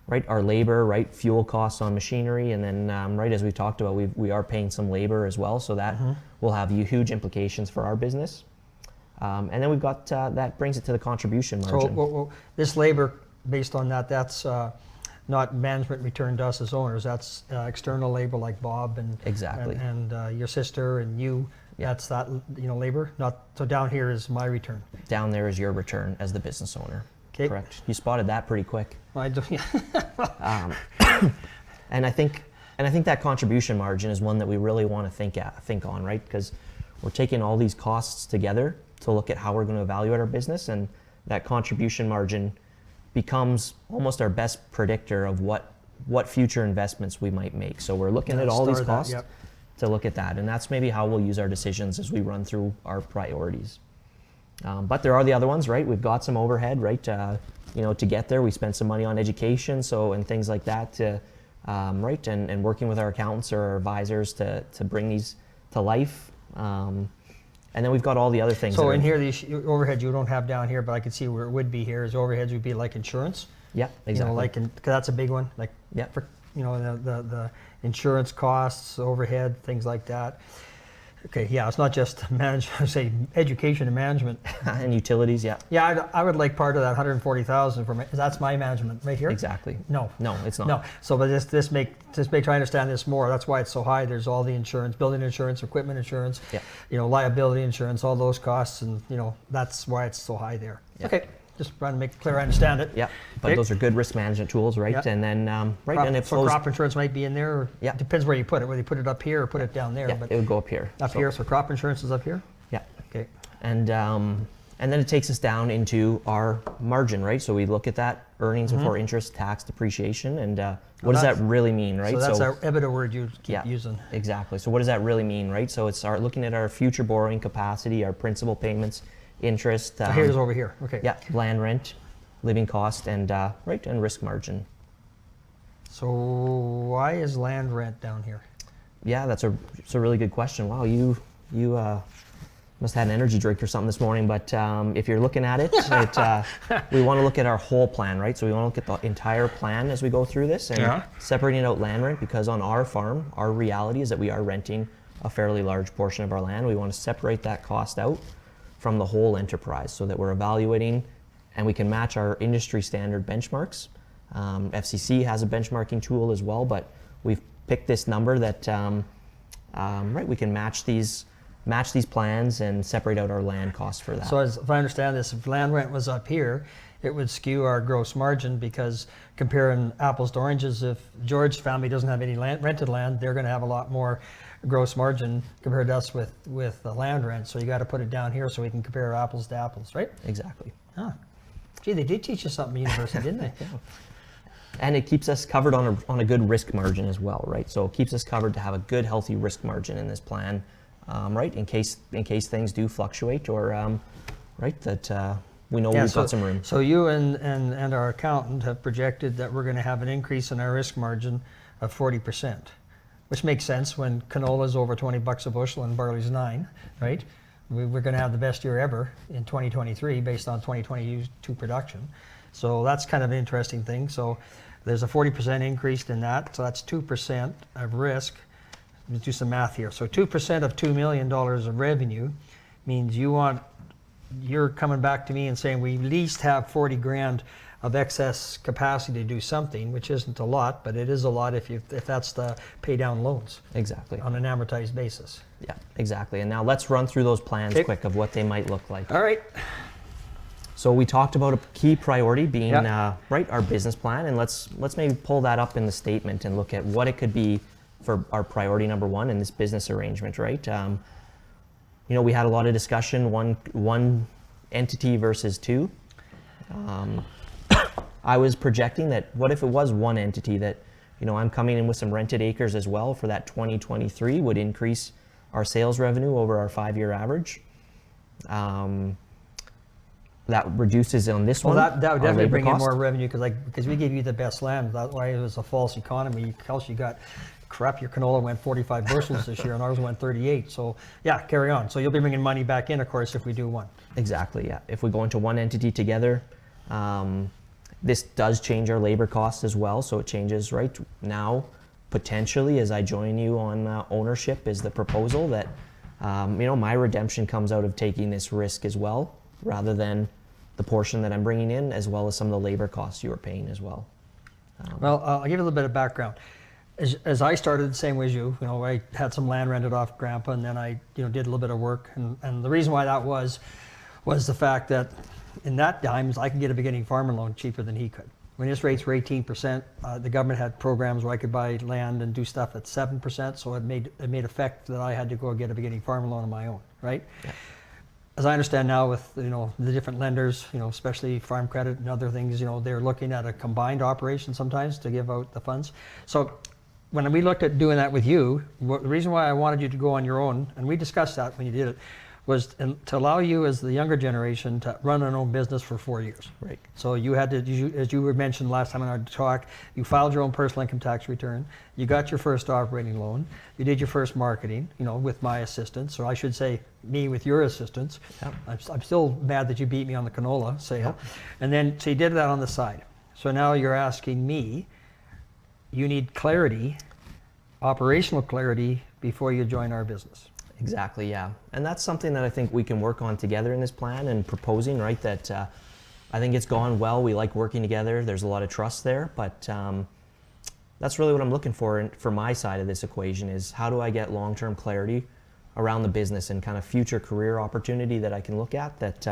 right our labor, right, fuel costs on machinery, and then right as we talked about, we are paying some labor as well, so that will have huge implications for our business. And then we've got that brings it to the contribution margin. So this labor, based on that, that's not management returned to us as owners. That's external labor like Bob and Exactly. and your sister and you. Yeah. That's that labor. Not so down here is my return. Down there is your return as the business owner. 'Kay. Correct. You spotted that pretty quick. I do, And I think that contribution margin is one that we really want to think on, right? Because we're taking all these costs together to look at how we're going to evaluate our business, and that contribution margin becomes almost our best predictor of what future investments we might make. So we're looking Yeah, at all these star that, costs yep. to look at that, and that's maybe how we'll use our decisions as we run through our priorities. But there are the other ones, right? We've got some overhead, right? To get there, we spent some money on education, and things like that, right? And working with our accountants or our advisors to bring these to life. And then we've got all the other things. So in here, these overheads you don't have down here, but I can see where it would be here. Is overheads would be like insurance. Yeah, exactly. Cause that's a big one. Like Yeah. for the insurance costs, overhead, things like that. Okay, yeah, it's not just say education and management. And utilities, yeah. Yeah, I would like part of that 140,000 for that's my management right here. Exactly. No. No, it's not. No. So, but this make try to understand this more. That's why it's so high. There's all the insurance, building insurance, equipment insurance, Yeah. Liability insurance, all those costs, and that's why it's so high there. Yeah. Okay, just trying to make it clear I understand it. Yeah, but Okay. those are good risk management tools, right? Yeah. And then, right, Crop, and it so flows. crop insurance might be in there. Or Yeah. Depends where you put it. Whether you put it up here or put it down there. Yeah, But it would go up here. up here, so crop insurance is up here. Yeah. Okay. And then it takes us down into our margin, right? So we look at that earnings before interest, tax, depreciation, and what does that that's- really mean, right? So that's our EBITDA word you keep yeah, using. exactly. So what does that really mean, right? So it's looking at our future borrowing capacity, our principal payments, interest. Here's over here. Okay. Yeah, land rent, living cost, and right, and risk margin. So why is land rent down here? Yeah, it's a really good question. Wow, you must have had an energy drink or something this morning. But if you're looking at it, we want to look at our whole plan, right? So we want to look at the entire plan as we go through this, and Yeah. separating out land rent, because on our farm, our reality is that we are renting a fairly large portion of our land. We want to separate that cost out from the whole enterprise so that we're evaluating and we can match our industry standard benchmarks. FCC has a benchmarking tool as well, but we've picked this number that right, we can match these plans and separate out our land costs for that. So if I understand this, if land rent was up here, it would skew our gross margin, because comparing apples to oranges, if George's family doesn't have any rented land, they're going to have a lot more gross margin compared to us with the land rent. So you got to put it down here so we can compare apples to apples, right? Exactly. Ah. Gee, they did teach us something at university, didn't they? And it keeps us covered on a good risk margin as well, right? So it keeps us covered to have a good, healthy risk margin in this plan, right? In case things do fluctuate, or right, that we know we've got some room. So you and our accountant have projected that we're going to have an increase in our risk margin of 40%, which makes sense when canola's over 20 bucks a bushel and barley's 9, right? We're going to have the best year ever in 2023 based on 2022 production. So that's kind of an interesting thing. So there's a 40% increase in that. So that's 2% of risk. Let's do some math here. So 2% of $2 million of revenue means you're coming back to me and saying we at least have 40 grand of excess capacity to do something, which isn't a lot, but it is a lot if that's the pay down loans Exactly. on an amortized basis. Yeah, exactly. And now let's run through those plans Okay. quick of what they might look like. All right. So we talked about a key priority being Yeah. right, our business plan, and let's maybe pull that up in the statement and look at what it could be for our priority number one in this business arrangement, right? We had a lot of discussion, one entity versus two. I was projecting that what if it was one entity that, I'm coming in with some rented acres as well for that 2023 would increase our sales revenue over our 5-year average. That reduces on this Well, one. that would our definitely labor bring in cost. more revenue because we gave you the best land. That's why it was a false economy. Else you got crap. Your canola went 45 bushels this year, and ours went 38. So yeah, carry on. So you'll be bringing money back in, of course, if we do one. Exactly, yeah. If we go into one entity together, this does change our labor costs as well. So it changes right now, potentially, as I join you on ownership is the proposal that, my redemption comes out of taking this risk as well, rather than the portion that I'm bringing in, as well as some of the labor costs you are paying as well. Well, I'll give you a little bit of background. As I started the same way as you, I had some land rented off Grandpa, and then I, did a little bit of work. And the reason why that was the fact that in that times I could get a beginning farmer loan cheaper than he could. When his rates were 18%, the government had programs where I could buy land and do stuff at 7%. So it made effect that I had to go get a beginning farmer loan on my own, right? Yeah. As I understand now with, the different lenders, especially Farm Credit and other things, they're looking at a combined operation sometimes to give out the funds. So when we looked at doing that with you, the reason why I wanted you to go on your own, and we discussed that when you did it, was to allow you as the younger generation to run an own business for 4 years. Right. So you had to, as you were mentioned last time in our talk, you filed your own personal income tax return, you got your first operating loan, you did your first marketing, with my assistance, or I should say me with your assistance. Yep. I'm still mad that you beat me on the canola sale. And then, so you did that on the side. So now you're asking me, you need clarity, operational clarity, before you join our business. Exactly, yeah. And that's something that I think we can work on together in this plan and proposing, right? That I think it's gone well. We like working together. There's a lot of trust there, but that's really what I'm looking for for my side of this equation is how do I get long-term clarity around the business and kind of future career opportunity that I can look at that,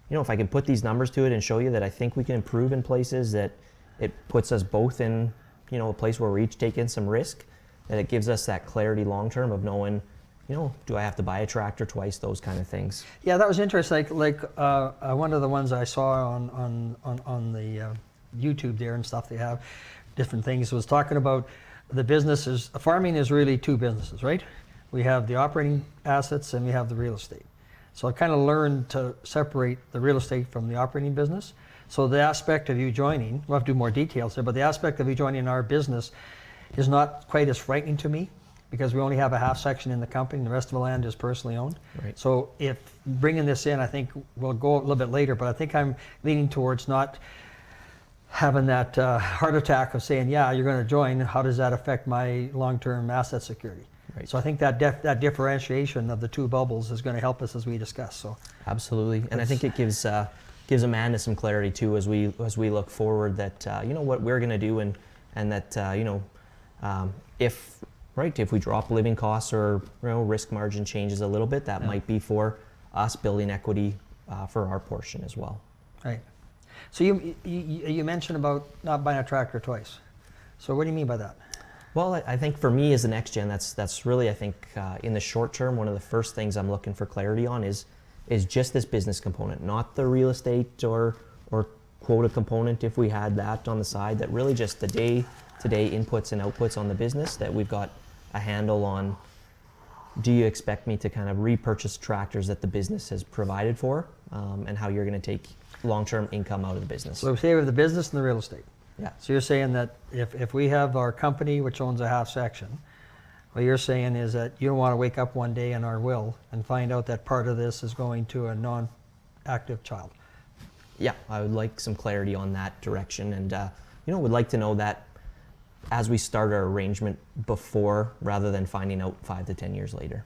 if I can put these numbers to it and show you that I think we can improve in places that it puts us both in, a place where we're each taking some risk, that it gives us that clarity long-term of knowing, do I have to buy a tractor twice, those kind of things. Yeah, that was interesting. Like one of the ones I saw on the YouTube there and stuff they have, different things, was talking about the businesses. Farming is really two businesses, right? We have the operating assets and we have the real estate. So I kind of learned to separate the real estate from the operating business. So the aspect of you joining, we'll have to do more details there, but the aspect of you joining our business is not quite as frightening to me because we only have a half section in the company and the rest of the land is personally owned. Right. So if bringing this in, I think we'll go a little bit later, but I think I'm leaning towards not having that heart attack of saying, yeah, you're going to join. How does that affect my long-term asset security? Right. So I think that differentiation of the two bubbles is going to help us as we discuss. So Absolutely, and I think it gives Amanda some clarity too as we look forward that what we're going to do and that if we drop living costs or risk margin changes a little bit, that might be for us building equity for our portion as well. right. So you mentioned about not buying a tractor twice. So what do you mean by that? Well, I think for me as the next gen, that's really, I think, in the short term, one of the first things I'm looking for clarity on is just this business component, not the real estate or quota component if we had that on the side, that really just the day-to-day inputs and outputs on the business, that we've got a handle on. Do you expect me to kind of repurchase tractors that the business has provided for, and how you're going to take long-term income out of the business? So say we have the business and the real estate. Yeah. So you're saying that if we have our company, which owns a half section, what you're saying is that you don't want to wake up one day in our will and find out that part of this is going to a non-active child. Yeah, I would like some clarity on that direction, and would like to know that as we start our arrangement before, rather than finding out 5 to 10 years later.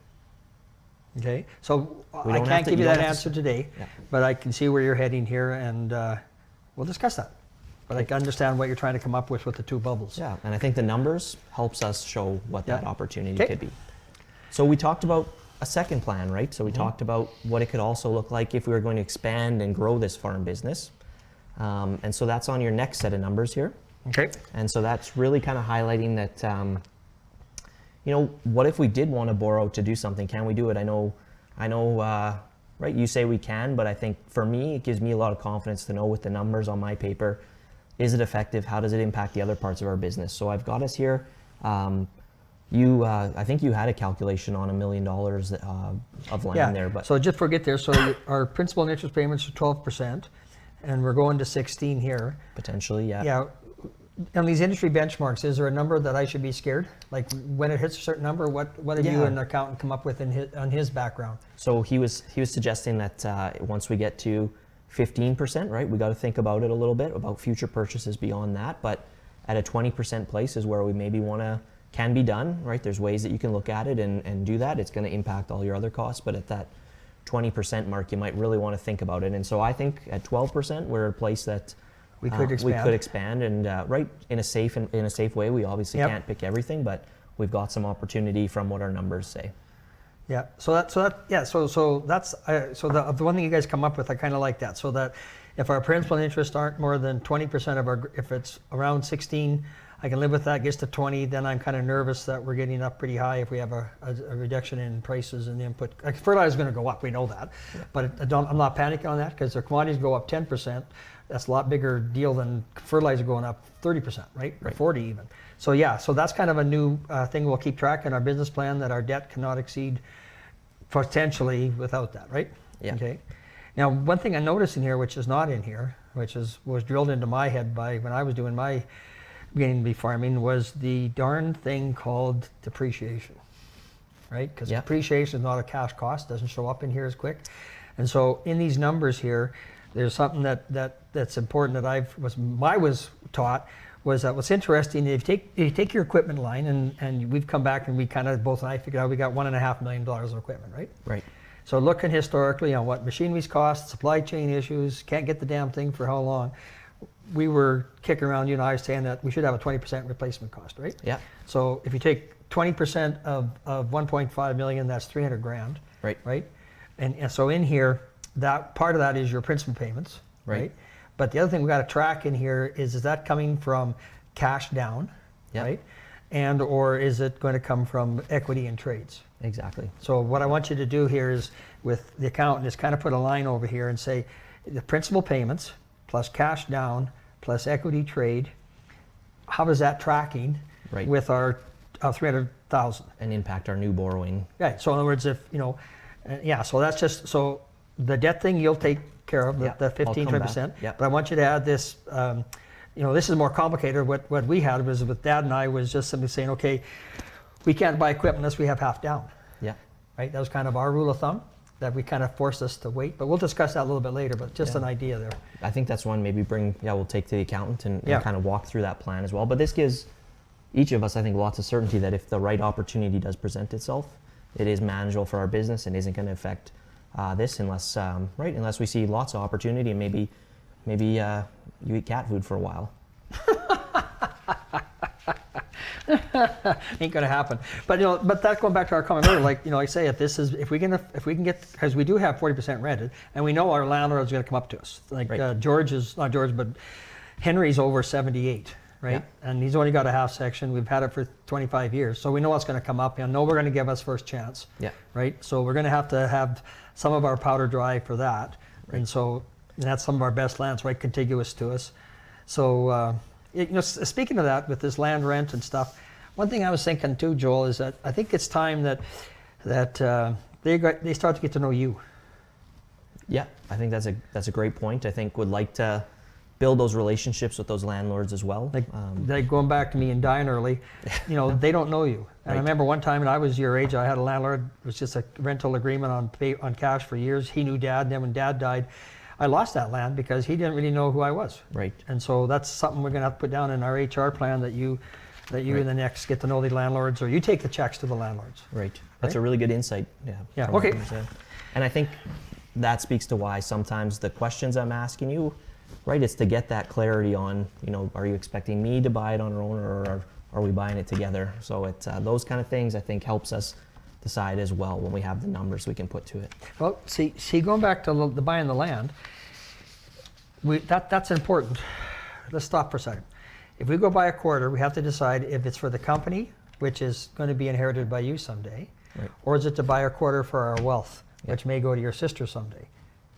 Okay, so We I don't have can't to- give you you don't that have to answer today, Yeah. but I can see where you're heading here, and we'll discuss that. but I can understand what you're trying to come up with the two bubbles. Yeah, and I think the numbers helps us show what that Yeah. opportunity Okay. could be. So we talked about a second plan, right? So we talked about what it could also look like if we were going to expand and grow this farm business. And so that's on your next set of numbers here. Okay. And so that's really kind of highlighting that, what if we did want to borrow to do something? Can we do it? I know, right? You say we can, but I think for me, it gives me a lot of confidence to know with the numbers on my paper, is it effective? How does it impact the other parts of our business? So I've got us here. I think you had a calculation on $1 million of land there, but So just forget there. So our principal and interest payments are 12%, and we're going to 16 here. potentially, yeah. Yeah. On these industry benchmarks, is there a number that I should be scared? Like when it hits a certain number, what have you Yeah. and the accountant come up with on his background? So he was suggesting that once we get to 15%, right, we got to think about it a little bit about future purchases beyond that. But at a 20% place is where we maybe can be done, right? There's ways that you can look at it and do that. It's going to impact all your other costs, but at that 20% mark, you might really want to think about it. And so I think at 12%, we're at a place that We could expand. We could expand, and right in a safe way. We obviously Yep. can't pick everything, but we've got some opportunity from what our numbers say. Yeah. So that's the one thing you guys come up with, I kind of like that. So that if our principal and interest aren't more than 20% of our, if it's around 16, I can live with that. Gets to 20, then I'm kind of nervous that we're getting up pretty high if we have a reduction in prices and the input. Like fertilizer is going to go up, we know that, but I'm not panicking on that because their commodities go up 10%. That's a lot bigger deal than fertilizer going up 30%, right? Or 40 even. So yeah, so that's kind of a new thing we'll keep track in our business plan, that our debt cannot exceed potentially without that, right? Yeah. Okay. Now, one thing I noticed in here, which is not in here, was drilled into my head by when I was doing my beginning to be farming, was the darn thing called depreciation, right? Because Yeah. depreciation is not a cash cost, doesn't show up in here as quick. And so in these numbers here, there's something that's important that I was taught, was that what's interesting, if you take your equipment line, and we've come back and we kind of, both and I figured out we got $1.5 million of equipment, right? Right. So looking historically on what machinery's cost, supply chain issues, can't get the damn thing for how long, we were kicking around, you and I, saying that we should have a 20% replacement cost, right? Yeah. So if you take 20% of 1.5 million, that's 300 grand. Right. Right? And so in here, that part of that is your principal payments, Right. right? But the other thing we got to track in here is that coming from cash down, Yeah. right? And or is it going to come from equity and trades? Exactly. So what I want you to do here is, with the accountant, is kind of put a line over here and say the principal payments plus cash down plus equity trade, how is that tracking Right. with our 300,000? And impact our new borrowing. Right. So in other words, if so that's just, so the debt thing you'll take care of, Yeah, the I'll 15, come back. 20%. Yeah. But I want you to add this. This is more complicated. What we had was with Dad and I was just simply saying, okay, we can't buy equipment unless we have half down. Yeah. Right. That was kind of our rule of thumb that we kind of forced us to wait. But we'll discuss that a little bit later. But just Yeah. an idea there. I think that's one maybe we'll take to the accountant and Yeah. kind of walk through that plan as well. But this gives each of us, I think, lots of certainty that if the right opportunity does present itself, it is manageable for our business and isn't going to affect this unless we see lots of opportunity and maybe you eat cat food for a while. Ain't gonna happen. But that's going back to our comment earlier. Like I say, if we can get, because we do have 40% rented, and we know our landlord's going to come up to us. Like Right. but Henry's over 78, right? Yeah. And he's only got a half section. We've had it for 25 years, so we know what's going to come up. And know we're going to give us first chance. Yeah. Right. So we're going to have some of our powder dry for that, and that's some of our best lands right contiguous to us. So. Speaking of that, with this land rent and stuff, one thing I was thinking too, Joel, is that I think it's time that they start to get to know you. Yeah, I think that's a great point. I think would like to build those relationships with those landlords as well. Like going back to me and dying early, they don't know you. And I Right. remember one time when I was your age, I had a landlord. It was just a rental agreement on cash for years. He knew Dad. Then when Dad died, I lost that land because he didn't really know who I was. Right. And so that's something we're going to have to put down in our HR plan, that you Right. and the next get to know the landlords, or you take the checks to the landlords. Right. That's Right? a really good insight. Yeah. Yeah, from what okay. you said. And I think that speaks to why sometimes the questions I'm asking you right, it's to get that clarity on, are you expecting me to buy it on our own, or are we buying it together? So it's those kind of things I think helps us decide as well when we have the numbers we can put to it. Well, see, going back to the buying the land, that's important. Let's stop for a second. If we go buy a quarter, we have to decide if it's for the company, which is going to be inherited by you someday, Right. or is it to buy a quarter for our wealth, which may go to your sister someday,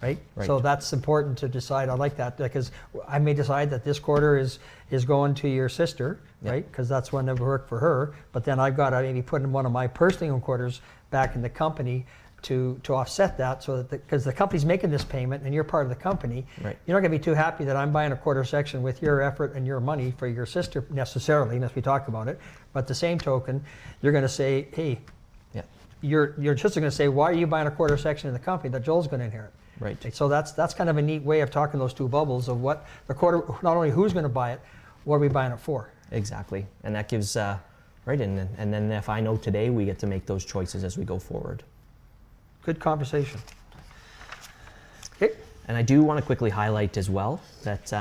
right? Right. So that's important to decide. I like that, because I may decide that this quarter is going to your sister, Yeah. right? Because that's one that would work for her. But then I've got to maybe put in one of my personal quarters back in the company to offset that, so that because the company's making this payment and you're part of the company, Right. you're not going to be too happy that I'm buying a quarter section with your effort and your money for your sister necessarily, unless we talk about it. But the same token, you're going to say, hey, Yeah. your sister's going to say, why are you buying a quarter section in the company that Joel's going to inherit? Right. So that's kind of a neat way of talking those two bubbles of what the quarter, not only who's going to buy it, what are we buying it for? Exactly. And that gives, right, and then if I know today, we get to make those choices as we go forward. Good conversation. Okay. And I do want to quickly highlight as well that,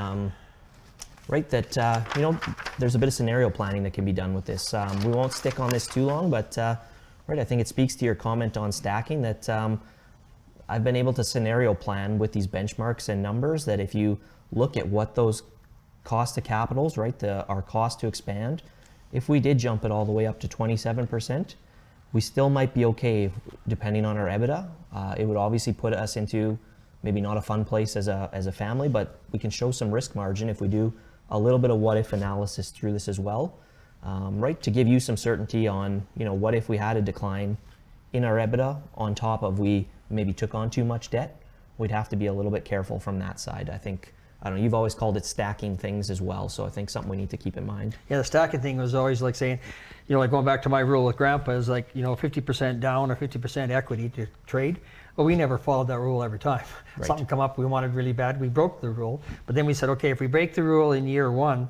right, that, there's a bit of scenario planning that can be done with this. We won't stick on this too long, but, right, I think it speaks to your comment on stacking that I've been able to scenario plan with these benchmarks and numbers that if you look at what those cost of capitals, right, our cost to expand, if we did jump it all the way up to 27%, we still might be okay depending on our EBITDA. It would obviously put us into maybe not a fun place as a family, but we can show some risk margin if we do a little bit of what if analysis through this as well, right? To give you some certainty on, what if we had a decline in our EBITDA on top of we maybe took on too much debt. We'd have to be a little bit careful from that side. I don't know, you've always called it stacking things as well, so I think something we need to keep in mind. Yeah, the stacking thing was always like saying, like going back to my rule with Grandpa is like, 50% down or 50% equity to trade. But we never followed that rule every time. Right. Something come up we wanted really bad, we broke the rule. But then we said, okay, if we break the rule in year one,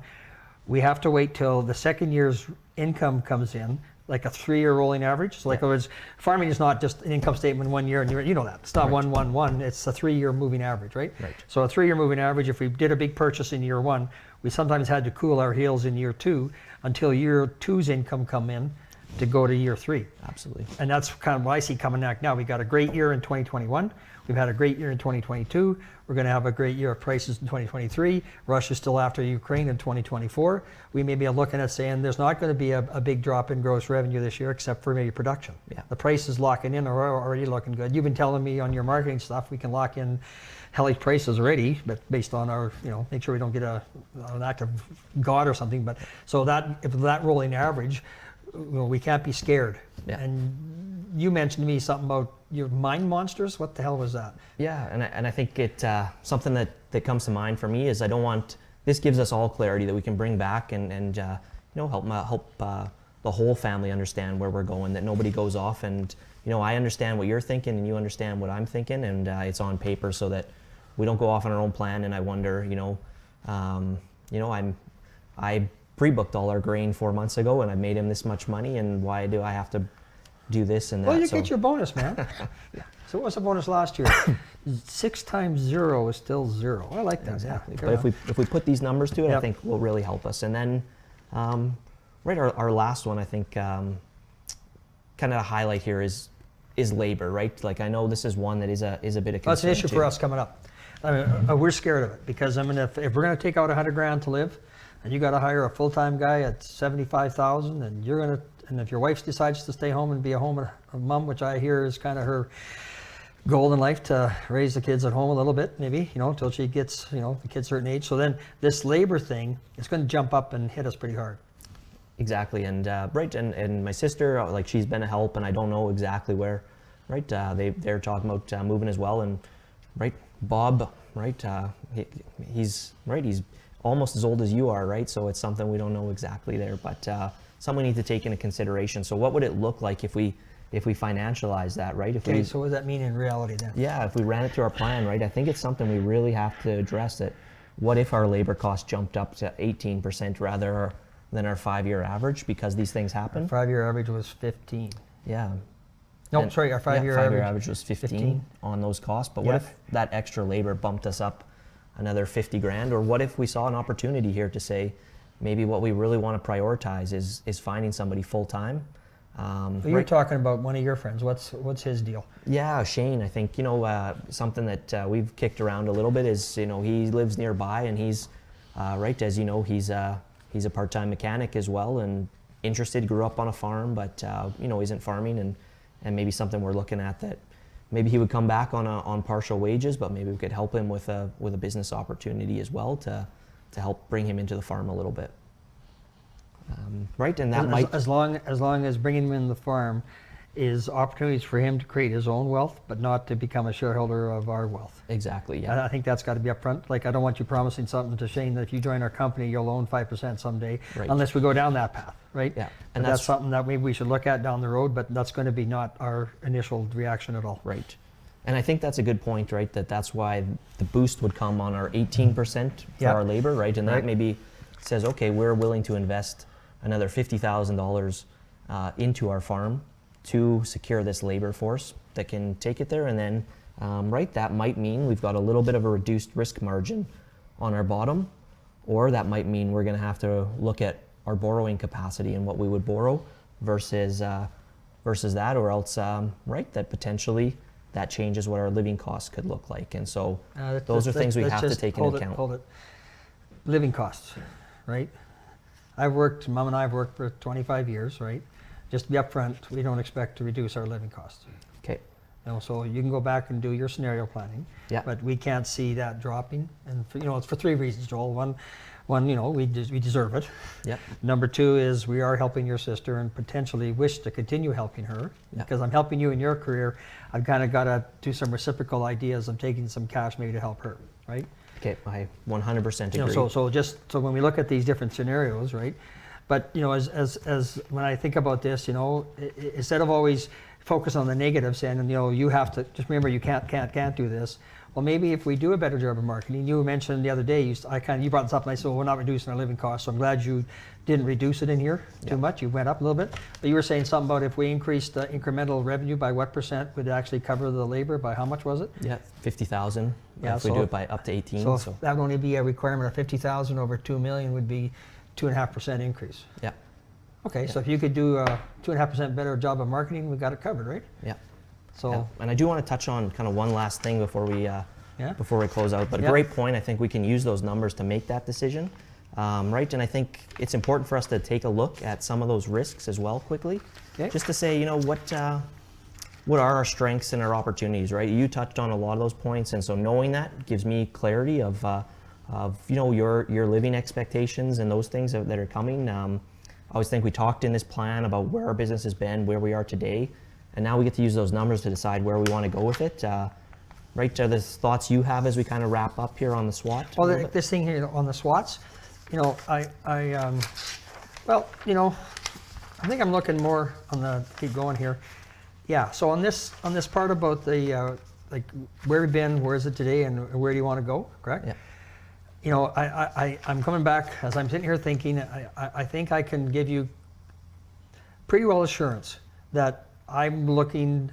we have to wait till the second year's income comes in, like a 3-year rolling average. So like Yeah. it was, farming is not just an income statement 1 year and you know that. It's not Right. 1, 1, 1. It's a 3-year moving average, right? Right. So a 3-year moving average, if we did a big purchase in year one, we sometimes had to cool our heels in year two until year two's income come in to go to year three. Absolutely. And that's kind of what I see coming back now. We got a great year in 2021. We've had a great year in 2022. We're going to have a great year of prices in 2023. Russia's still after Ukraine in 2024. We may be looking at saying there's not going to be a big drop in gross revenue this year, except for maybe production. Yeah. The prices locking in are already looking good. You've been telling me on your marketing stuff we can lock in hellish prices already, but based on our, make sure we don't get an act of God or something. But so that if that rolling average, we can't be scared. Yeah. And you mentioned to me something about your mind monsters. What the hell was that? Yeah, and I think it something that comes to mind for me is I don't want, this gives us all clarity that we can bring back and help the whole family understand where we're going, that nobody goes off and I understand what you're thinking and you understand what I'm thinking, and it's on paper so that we don't go off on our own plan. And I wonder, I pre-booked all our grain 4 months ago and I made him this much money, and why do I have to do this and that? Well, you get your bonus, man. So what was the bonus last year? 6 times 0 is still 0. I like that. Exactly. Yeah, But if we put these numbers to it, I Yep. think will really help us. And then, right, our last one, I think, kind of a highlight here is labor, right? Like I know this is one that is a bit of concern. that's an issue too. for us coming up. I mean, we're scared of it because if we're going to take out $100,000 to live, and you got to hire a full-time guy at $75,000, and if your wife decides to stay home and be a mom, which I hear is kind of her goal in life, to raise the kids at home a little bit, maybe, until she gets, the kid's a certain age. So then this labor thing is going to jump up and hit us pretty hard. Exactly, and right, and my sister, like she's been a help, and I don't know exactly where, right? They're talking about moving as well, and right, Bob, right? He's right. He's almost as old as you are, right? So it's something we don't know exactly there, but something we need to take into consideration. So what would it look like if we financialize that, right? Okay, so what does that mean in reality then? Yeah, if we ran it through our plan, right? I think it's something we really have to address. That what if our labor costs jumped up to 18% rather than our 5-year average, because these things happen? 5-year average was 15. Yeah. No, And- sorry, our 5-year yeah, average. average was 15 on those costs. But what Yeah. if that extra labor bumped us up another 50 grand? Or what if we saw an opportunity here to say, maybe what we really want to prioritize is finding somebody full-time. You're talking about one of your friends. What's his deal? Yeah, Shane, I think, something that we've kicked around a little bit is, he lives nearby, and he's, right, as you know, he's a part-time mechanic as well, and interested, grew up on a farm, but, isn't farming, and maybe something we're looking at that maybe he would come back on partial wages, but maybe we could help him with a business opportunity as well to help bring him into the farm a little bit. Right, and that might... As long as bringing him in the farm is opportunities for him to create his own wealth, but not to become a shareholder of our wealth. Exactly, yeah. I think that's got to be upfront. Like, I don't want you promising something to Shane that if you join our company, you'll own 5% someday, Right. unless we go down that path, right? Yeah, And that's something that maybe we should look at down the road, but that's going to be not our initial reaction at all. Right. And I think that's a good point, right? That's why the boost would come on our 18% for our labor, right? And that Right. maybe says, okay, we're willing to invest another $50,000 into our farm to secure this labor force that can take it there. And then, right, that might mean we've got a little bit of a reduced risk margin on our bottom, or that might mean we're going to have to look at our borrowing capacity and what we would borrow versus that, or else, right, that potentially that changes what our living costs could look like. And so those are things we have to take into account. Hold it. Living costs, right? Mom and I have worked for 25 years, right? Just to be upfront, we don't expect to reduce our living costs. Okay. So you can go back and do your scenario planning, Yeah. but we can't see that dropping. And it's for 3 reasons, Joel. One, we deserve it. Yep. Number 2 is we are helping your sister and potentially wish to continue helping her. Yeah. Because I'm helping you in your career, I've kind of got to do some reciprocal ideas of taking some cash maybe to help her, right? Okay, I 100% agree. So when we look at these different scenarios, right? But as when I think about this, instead of always focus on the negative, saying, you have to just remember you can't do this. Well, maybe if we do a better job of marketing, you mentioned the other day, you brought this up, and I said, well, we're not reducing our living costs, so I'm glad you didn't reduce it in here too much. You went up a little bit, but you were saying something about if we increased the incremental revenue by what percent would it actually cover the labor by how much was it? Yeah, 50,000. Yeah, if we do it by up to 18. So that would only be a requirement of 50,000 over 2 million would be 2.5% increase. Yeah. Okay, so if you could do a 2.5% better job of marketing, we've got it covered, right? Yeah. So, Yeah. And I do want to touch on kind of one last thing before we close out. But Yeah. a great point. I think we can use those numbers to make that decision, right? And I think it's important for us to take a look at some of those risks as well quickly, Okay. just to say, what are our strengths and our opportunities, right? You touched on a lot of those points, and so knowing that gives me clarity of your living expectations and those things that are coming. I always think we talked in this plan about where our business has been, where we are today, and now we get to use those numbers to decide where we want to go with it. Right, are the thoughts you have as we kind of wrap up here on the SWOT? well, this thing here on the SWOTs, I think I'm looking more on the, keep going here. Yeah, so on this part about the, like where we've been, where is it today, and where do you want to go, correct? Yeah. I'm coming back, as I'm sitting here thinking, I think I can give you pretty well assurance that I'm looking,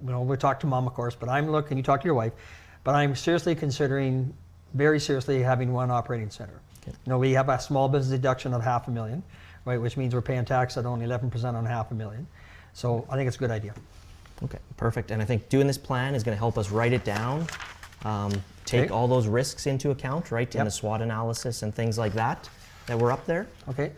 we'll talk to Mom, of course, but I'm looking, you talk to your wife, but I'm seriously considering, very seriously, having one operating center. Okay. We have a small business deduction of $500,000, right, which means we're paying tax at only 11% on $500,000. So I think it's a good idea. Okay, perfect. And I think doing this plan is going to help us write it down, take all those risks into account, right, in the SWOT analysis and things like that were up there. Okay.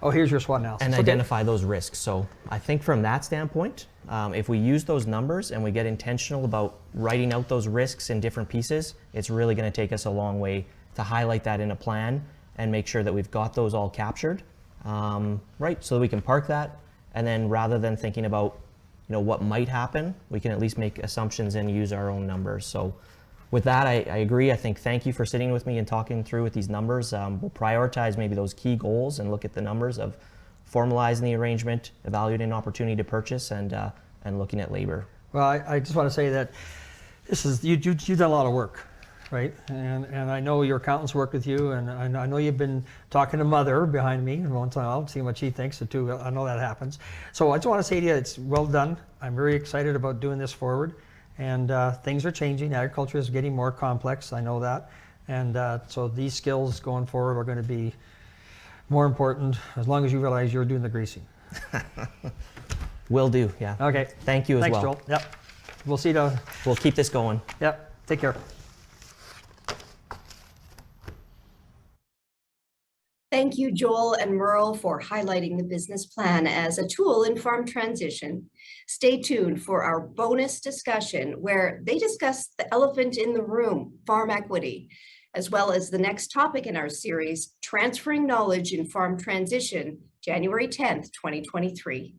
Oh, here's your SWOT analysis. And Okay. identify those risks. So I think from that standpoint, if we use those numbers and we get intentional about writing out those risks in different pieces, it's really going to take us a long way to highlight that in a plan and make sure that we've got those all captured, right, so that we can park that. And then rather than thinking about, what might happen, we can at least make assumptions and use our own numbers. So with that, I agree. I think thank you for sitting with me and talking through with these numbers. We'll prioritize maybe those key goals and look at the numbers of formalizing the arrangement, evaluating an opportunity to purchase, and looking at labor. Well, I just want to say that this is you've done a lot of work, right? And I know your accountants work with you, and I know you've been talking to Mother behind me once in a while, seeing what she thinks too. I know that happens. So I just want to say to you, it's well done. I'm very excited about doing this forward, and things are changing. Agriculture is getting more complex. I know that, And so these skills going forward are going to be more important as long as you realize you're doing the greasing. Will do, yeah. Okay. Thank you as Thanks, well. Joel. Yep. We'll see you. We'll keep this going. Yep. Take care. Thank you, Joel and Merle, for highlighting the business plan as a tool in farm transition. Stay tuned for our bonus discussion where they discuss the elephant in the room, farm equity, as well as the next topic in our series, Transferring Knowledge in Farm Transition, January 10th, 2023.